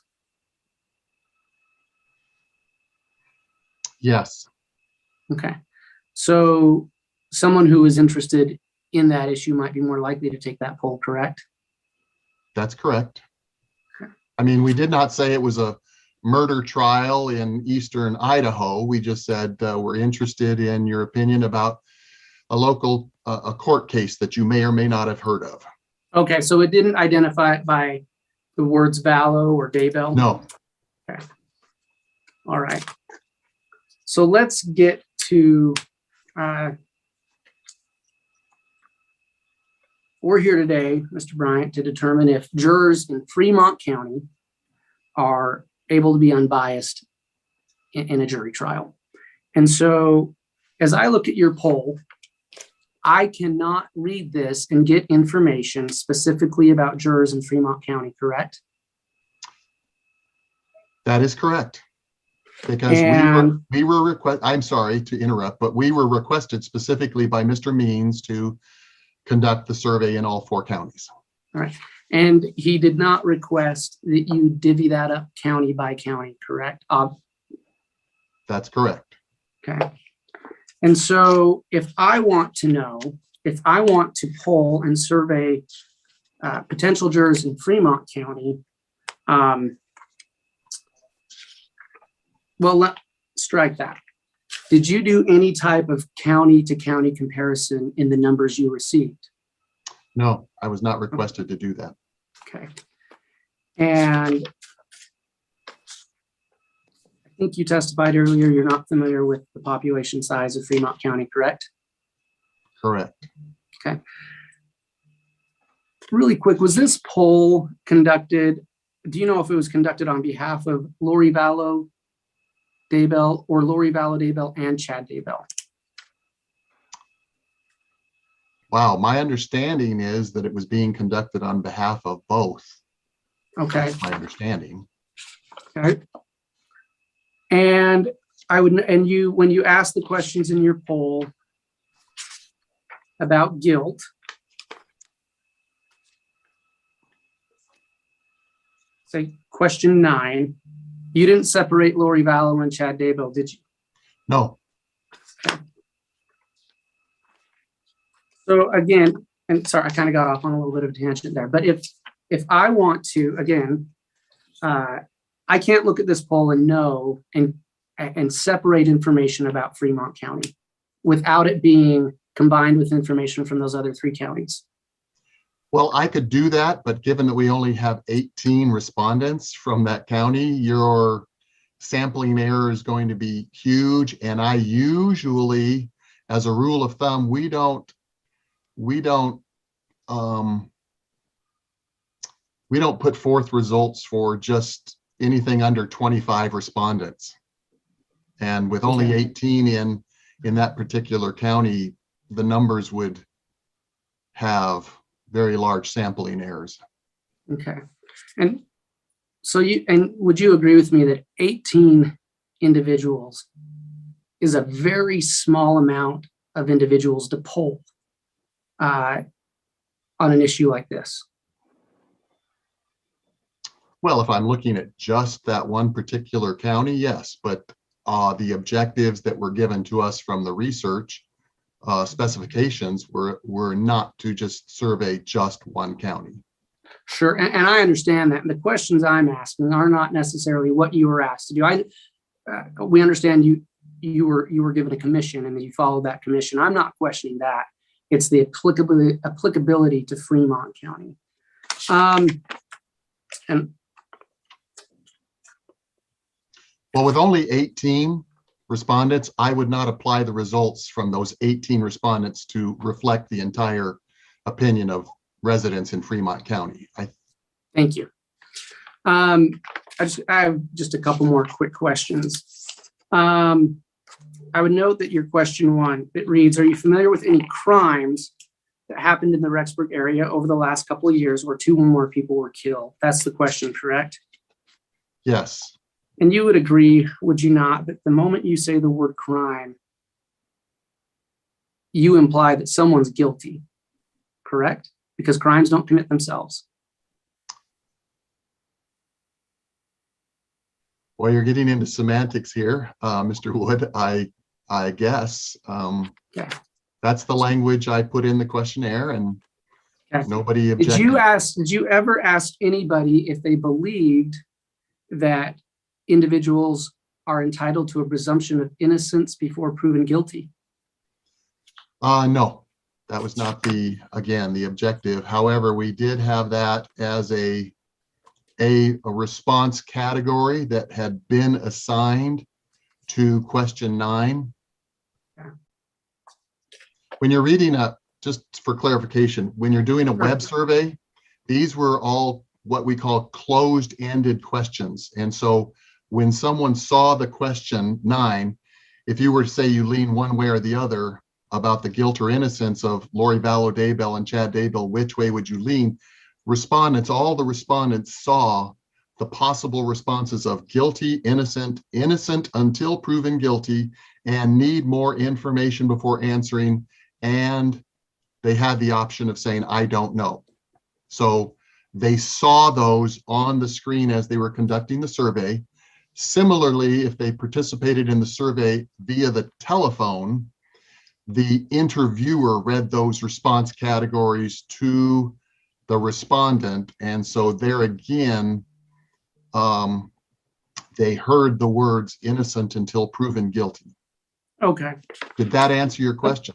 Yes, Okay. So someone who is interested in that issue might be more likely to take that poll, correct? that's correct. Okay. I mean, we did not say it was a murder trial in eastern Idaho. We just said we're interested in your opinion about a local a court case that you may or may not have heard of. Okay, so it didn't identify it by the words Vallow or Daybell? No, Okay. All right. So let's get to, we're here today, Mr. Bryant, to determine if jurors in Fremont County are able to be unbiased in a jury trial. And so as I look at your poll, I cannot read this and get information specifically about jurors in Fremont County, correct? that is correct. Because And we were I'm sorry to interrupt, but we were requested specifically by Mr. Means to conduct the survey in all 4 counties. all right. And he did not request that you divvy that up county by county, correct? That's correct. Okay. And so if I want to poll and survey potential jurors in Fremont County, well, strike that. Did you do any type of county to county comparison in the numbers you received? No, I was not requested to do that. Okay. And I think you testified earlier, you're not familiar with the population size of Fremont County, correct? Correct. Okay. Really quick, was this poll conducted, do you know if it was conducted on behalf of Lori Vallow Daybell or Lori Vallow Daybell and Chad Daybell? Wow, my understanding is that it was being conducted on behalf of both. Okay. That's my understanding. Okay. And when you asked the questions in your poll about guilt, say question 9, you didn't separate Lori Vallow and Chad Daybell, did you? No, So again, and sorry, I kind of got off on a little bit of a tangent there, but if I want to, again, I can't look at this poll and know and separate information about Fremont County without it being combined with information from those other 3 counties. well, I could do that, but given that we only have 18 respondents from that county, your sampling error is going to be huge. And I usually, as a rule of thumb, we don't put forth results for just anything under 25 respondents. And with only 18 in that particular county, the numbers would have very large sampling errors. Okay. And so would you agree with me that 18 individuals is a very small amount of individuals to poll on an issue like this? Well, if I'm looking at just that one particular county, yes, but the objectives that were given to us from the research specifications were not to just survey just one county. Sure, and I understand that. And the questions I'm asking are not necessarily what you were asked to do. We understand you were given a commission and that you followed that commission. I'm not questioning that. It's the applicability to Fremont County. And well, with only 18 respondents, I would not apply the results from those 18 respondents to reflect the entire opinion of residents in Fremont County. Thank you. I have just a couple more quick questions. I would note that your question 1, it reads, are you familiar with any crimes that happened in the Rexburg area over the last couple of years where 2 or more people were killed? That's the question, correct? Yes, And you would agree, would you not, that the moment you say the word crime, you imply that someone's guilty, correct? Because crimes don't commit themselves. well, you're getting into semantics here, Mr. Wood. I guess Okay. that's the language I put in the questionnaire, and Okay. nobody objected. Did you ever ask anybody if they believed that individuals are entitled to a presumption of innocence before proven guilty? No, that was not the objective. However, we did have that as a response category that had been assigned to question 9. Yeah. When you're reading just for clarification, when you're doing a web survey, these were all what we call closed-ended questions. And so when someone saw the question 9, if you were to say you lean one way or the other about the guilt or innocence of Lori Vallow Daybell and Chad Daybell, which way would you lean? All the respondents saw the possible responses of guilty, innocent, innocent until proven guilty, and need more information before answering. And they had the option of saying, I don't know. So they saw those on the screen as they were conducting the survey. Similarly, if they participated in the survey via the telephone, the interviewer read those response categories to the respondent. And so there again, they heard the words innocent until proven guilty. Okay. Did that answer your question?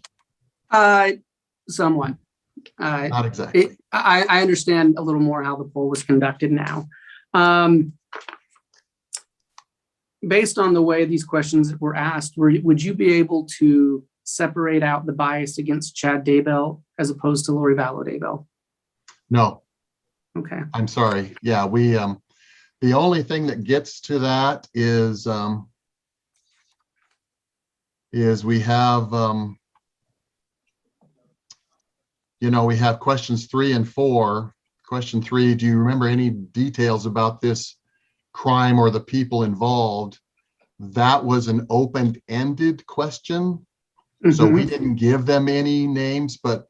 Somewhat. Not exactly. I understand a little more how the poll was conducted now. Based on the way these questions were asked, would you be able to separate out the bias against Chad Daybell as opposed to Lori Vallow? No, Okay. I'm sorry. Yeah, we, the only thing that gets to that is we have, we have questions 3 and 4. Question 3, do you remember any details about this crime or the people involved? That was an open-ended question. So we didn't give them any names, but,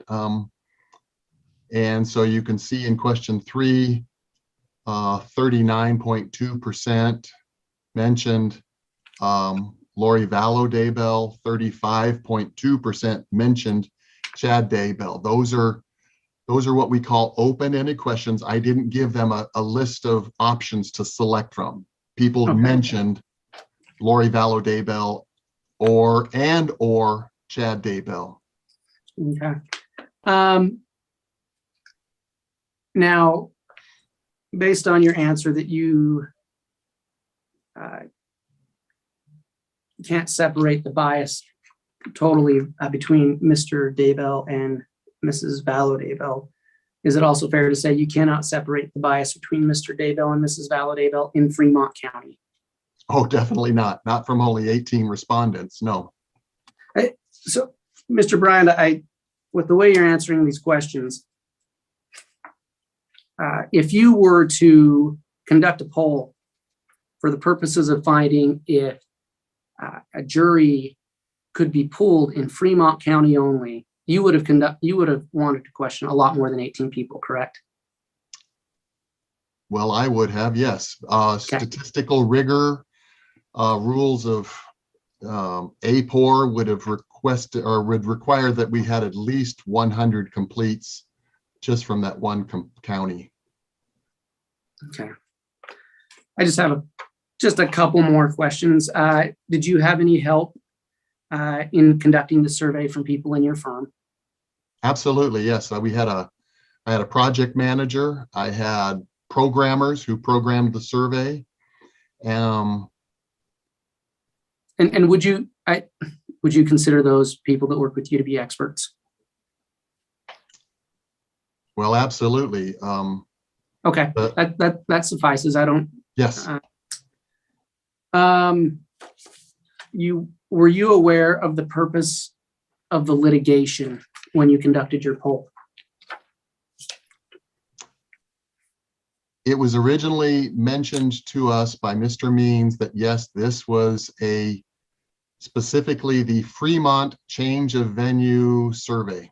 and so you can see in question 3, 39.2% mentioned Lori Vallow Daybell, 35.2% mentioned Chad Daybell. Those are what we call open-ended questions. I didn't give them a list of options to select from. People mentioned Lori Vallow Daybell or Chad Daybell. Okay. Now, based on your answer that you can't separate the bias totally between Mr. Daybell and Mrs. Vallow Daybell, is it also fair to say you cannot separate the bias between Mr. Daybell and Mrs. Vallow Daybell in Fremont County? Oh, definitely not. Not from only 18 respondents, no. So, Mr. Bryant, with the way you're answering these questions, if you were to conduct a poll for the purposes of finding if a jury could be pooled in Fremont County only, you would have wanted to question a lot more than 18 people, correct? Well, I would have, yes. Statistical rigor, rules of APOR would have requested or would require that we had at least 100 completes just from that one county. Okay. I just have just a couple more questions. Did you have any help in conducting the survey from people in your firm? Absolutely, yes. I had a project manager. I had programmers who programmed the survey. And would you consider those people that work with you to be experts? Well, absolutely. Okay, that suffices. I don't. Yes. Were you aware of the purpose of the litigation when you conducted your poll? It was originally mentioned to us by Mr. Means that yes, this was specifically the Fremont change of venue survey.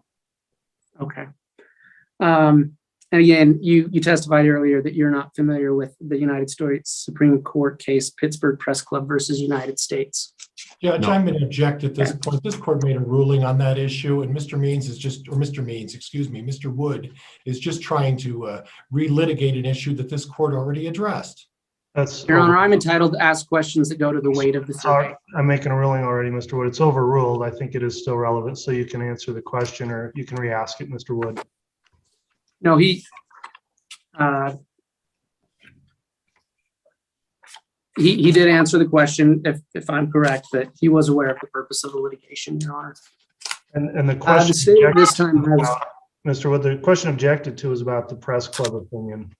Okay. And again, you testified earlier that you're not familiar with the United States Supreme Court case, Pittsburgh Press Club versus United States. Judge, No. I'm going to object at this point. This court made a ruling on that issue, and Mr. Wood is just trying to relitigate an issue that this court already addressed. Your Honor, I'm entitled to ask questions that go to the weight of the survey. I'm making a ruling already, Mr. Wood. It's overruled. I think it is still relevant, so you can answer the question or you can re-ask it, Mr. Wood. No, he did answer the question, if I'm correct, that he was aware of the purpose of the litigation, Your Honor. And the question The state this time has, Mr. Wood, the question objected to is about the press club opinion.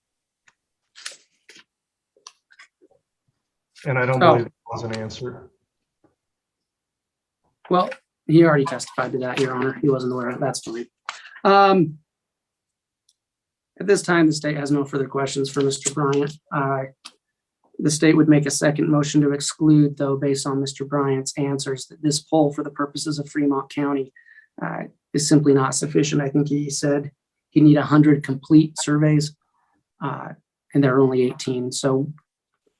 And I don't believe it was an answer. well, he already testified to that, Your Honor. He wasn't aware of it. That's fine. At this time, the state has no further questions for Mr. Bryant. The state would make a second motion to exclude, though, based on Mr. Bryant's answers, that this poll for the purposes of Fremont County is simply not sufficient. I think he said he need 100 complete surveys, and there are only 18. So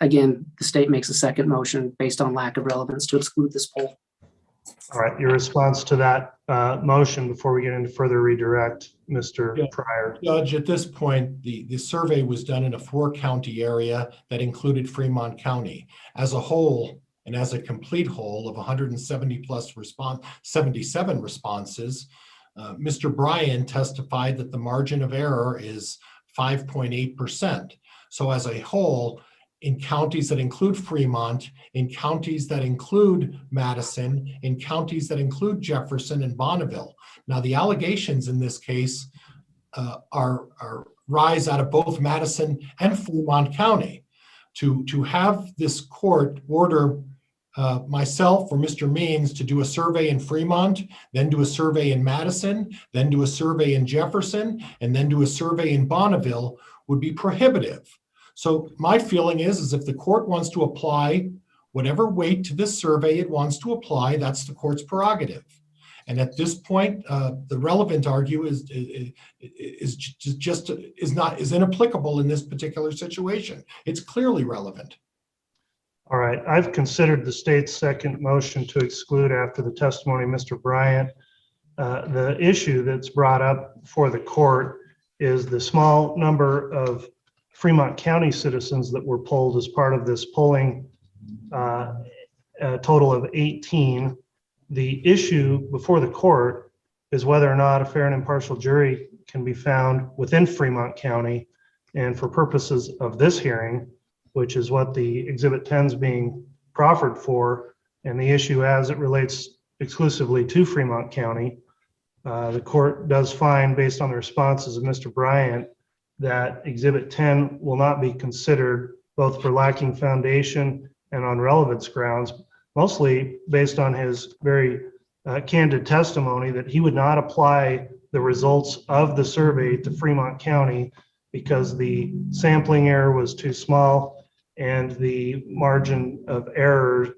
again, the state makes a second motion based on lack of relevance to exclude this poll. All right, your response to that motion before we get into further redirect, Mr. Pryor. Judge, at this point, the survey was done in a 4-county area that included Fremont County. As a whole, And as a complete whole of 170 plus 77 responses, Mr. Bryan testified that the margin of error is 5.8%. So as a whole, in counties that include Fremont, in counties that include Madison, in counties that include Jefferson and Bonneville. Now, the allegations in this case rise out of both Madison and Fremont County. To have this court order myself or Mr. Means to do a survey in Fremont, then do a survey in Madison, then do a survey in Jefferson, and then do a survey in Bonneville would be prohibitive. So my feeling is if the court wants to apply whatever weight to this survey it wants to apply, that's the court's prerogative. And at this point, the relevant argument is inapplicable in this particular situation. It's clearly relevant. All right, I've considered the state's second motion to exclude after the testimony of Mr. Bryant. The issue that's brought up for the court is the small number of Fremont County citizens that were polled as part of this polling, a total of 18. The issue before the court is whether or not a fair and impartial jury can be found within Fremont County. And for purposes of this hearing, which is what the Exhibit 10 is being proffered for, and the issue as it relates exclusively to Fremont County, the court does find, based on the responses of Mr. Bryant, that Exhibit 10 will not be considered both for lacking foundation and on relevance grounds, mostly based on his very candid testimony that he would not apply the results of the survey to Fremont County because the sampling error was too small and the margin of error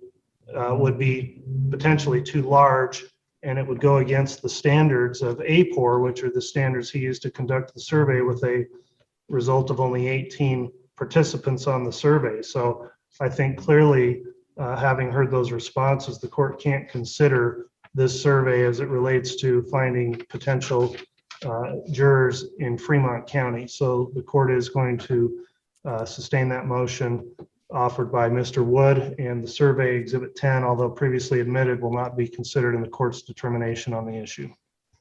would be potentially too large, and it would go against the standards of APOR, which are the standards he used to conduct the survey, with a result of only 18 participants on the survey. So I think clearly, having heard those responses, the court can't consider this survey as it relates to finding potential jurors in Fremont County. So the court is going to sustain that motion offered by Mr. Wood, and the survey Exhibit 10, although previously admitted, will not be considered in the court's determination on the issue.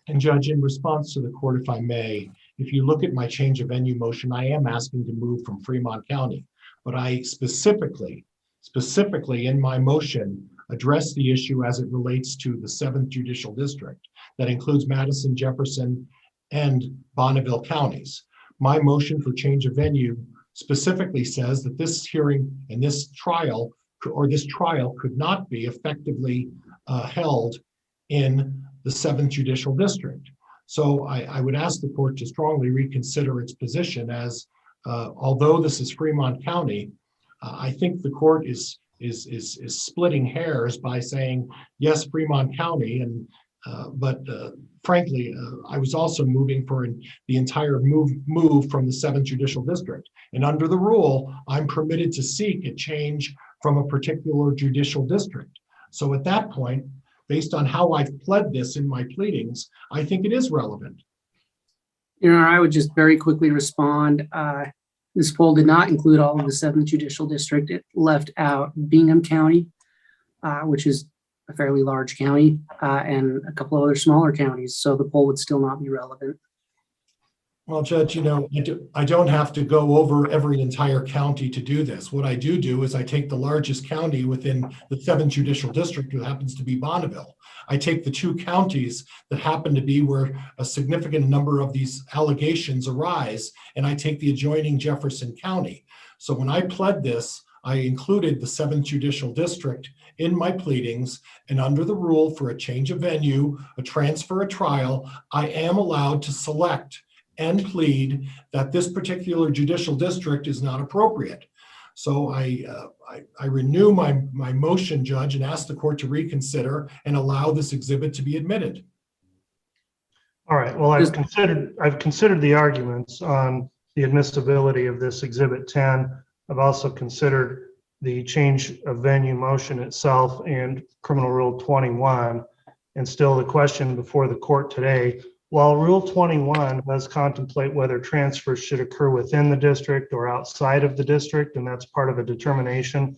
And Judge, in response to the court, if I may, if you look at my change of venue motion, I am asking to move from Fremont County, but I specifically in my motion address the issue as it relates to the 7th Judicial District that includes Madison, Jefferson, and Bonneville counties. My motion for change of venue specifically says that this hearing and this trial could not be effectively held in the 7th Judicial District. So I would ask the court to strongly reconsider its position as, although this is Fremont County, I think the court is splitting hairs by saying, yes, Fremont County, and but frankly, I was also moving for the entire move from the 7th Judicial District. And under the rule, I'm permitted to seek a change from a particular judicial district. So at that point, based on how I've pled this in my pleadings, I think it is relevant. Your Honor, I would just very quickly respond. This poll did not include all of the 7th Judicial District. It left out Bingham County, which is a fairly large county, and a couple of other smaller counties. So the poll would still not be relevant. Well, Judge, I don't have to go over every entire county to do this. What I do is I take the largest county within the 7th Judicial District, who happens to be Bonneville. I take the 2 counties that happen to be where a significant number of these allegations arise, and I take the adjoining Jefferson County. So when I pled this, I included the 7th Judicial District in my pleadings, and under the rule for a change of venue, a transfer, a trial, I am allowed to select and plead that this particular judicial district is not appropriate. So I renew my motion, Judge, and ask the court to reconsider and allow this exhibit to be admitted. All right. Well, I've considered the arguments on the admissibility of this Exhibit 10. I've also considered the change of venue motion itself and Criminal Rule 21. And still the question before the court today, while Rule 21 does contemplate whether transfers should occur within the district or outside of the district, and that's part of a determination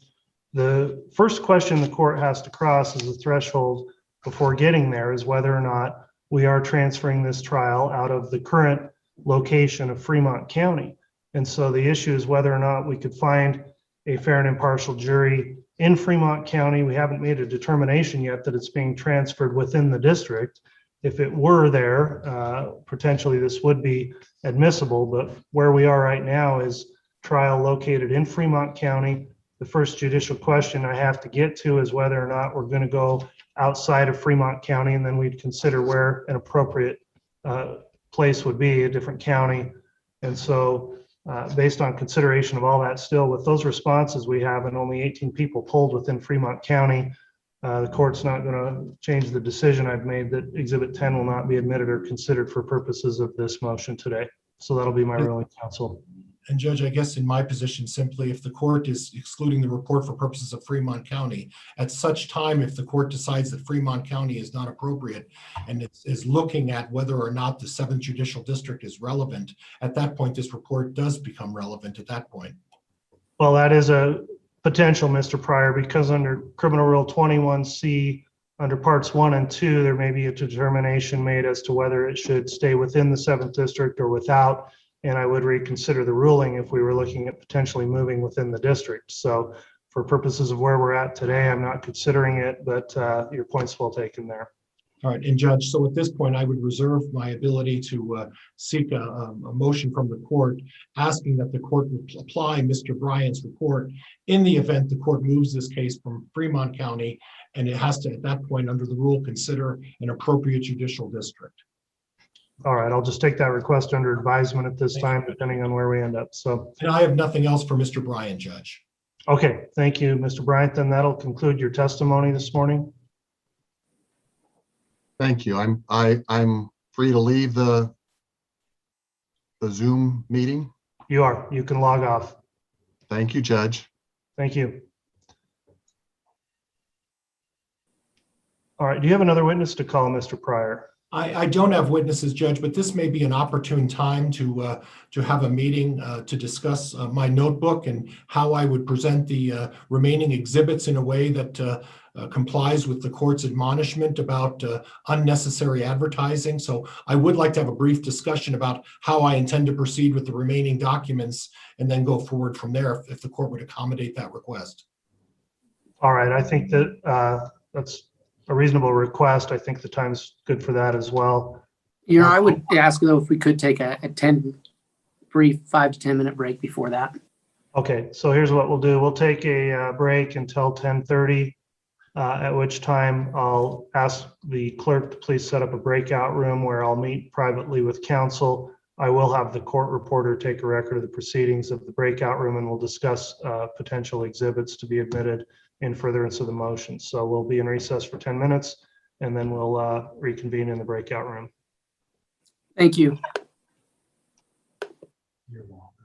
The first question the court has to cross as a threshold before getting there is whether or not we are transferring this trial out of the current location of Fremont County. And so the issue is whether or not we could find a fair and impartial jury in Fremont County. We haven't made a determination yet that it's being transferred within the district. If it were there, potentially this would be admissible, but where we are right now is trial located in Fremont County. The first judicial question I have to get to is whether or not we're going to go outside of Fremont County, and then we'd consider where an appropriate place would be, a different county. And so based on consideration of all that, still with those responses we have and only 18 people polled within Fremont County, the court's not going to change the decision I've made that Exhibit 10 will not be admitted or considered for purposes of this motion today. So that'll be my ruling, counsel. And Judge, I guess in my position, simply if the court is excluding the report for purposes of Fremont County, at such time, if the court decides that Fremont County is not appropriate and it is looking at whether or not the 7th Judicial District is relevant, at that point, this report does become relevant at that point. Well, that is a potential, Mr. Pryor, because under Criminal Rule 21C, under Parts 1 and 2, there may be a determination made as to whether it should stay within the 7th District or without. And I would reconsider the ruling if we were looking at potentially moving within the district. So for purposes of where we're at today, I'm not considering it, but your point's well taken there. All right, and Judge, so at this point, I would reserve my ability to seek a motion from the court asking that the court apply Mr. Bryant's report in the event the court moves this case from Fremont County, and it has to, at that point, under the rule, consider an appropriate judicial district. All right, I'll just take that request under advisement at this time, depending on where we end up. So, and I have nothing else for Mr. Bryant, Judge. Okay, thank you, Mr. Bryant. Then that'll conclude your testimony this morning. Thank you. I'm free to leave the Zoom meeting. You are. You can log off. Thank you, Judge. Thank you. All right. Do you have another witness to call, Mr. Pryor? I don't have witnesses, Judge, but this may be an opportune time to have a meeting to discuss my notebook and how I would present the remaining exhibits in a way that complies with the court's admonishment about unnecessary advertising. So I would like to have a brief discussion about how I intend to proceed with the remaining documents and then go forward from there if the court would accommodate that request. All right. I think that that's a reasonable request. I think the time's good for that as well. You know, I would ask though if we could take a brief 5 to 10 minute break before that. Okay, so here's what we'll do. We'll take a break until 10:30, at which time I'll ask the clerk to please set up a breakout room where I'll meet privately with counsel. I will have the court reporter take a record of the proceedings of the breakout room, and we'll discuss potential exhibits to be admitted in furtherance of the motion. So we'll be in recess for 10 minutes, and then we'll reconvene in the breakout room. Thank you. You're welcome.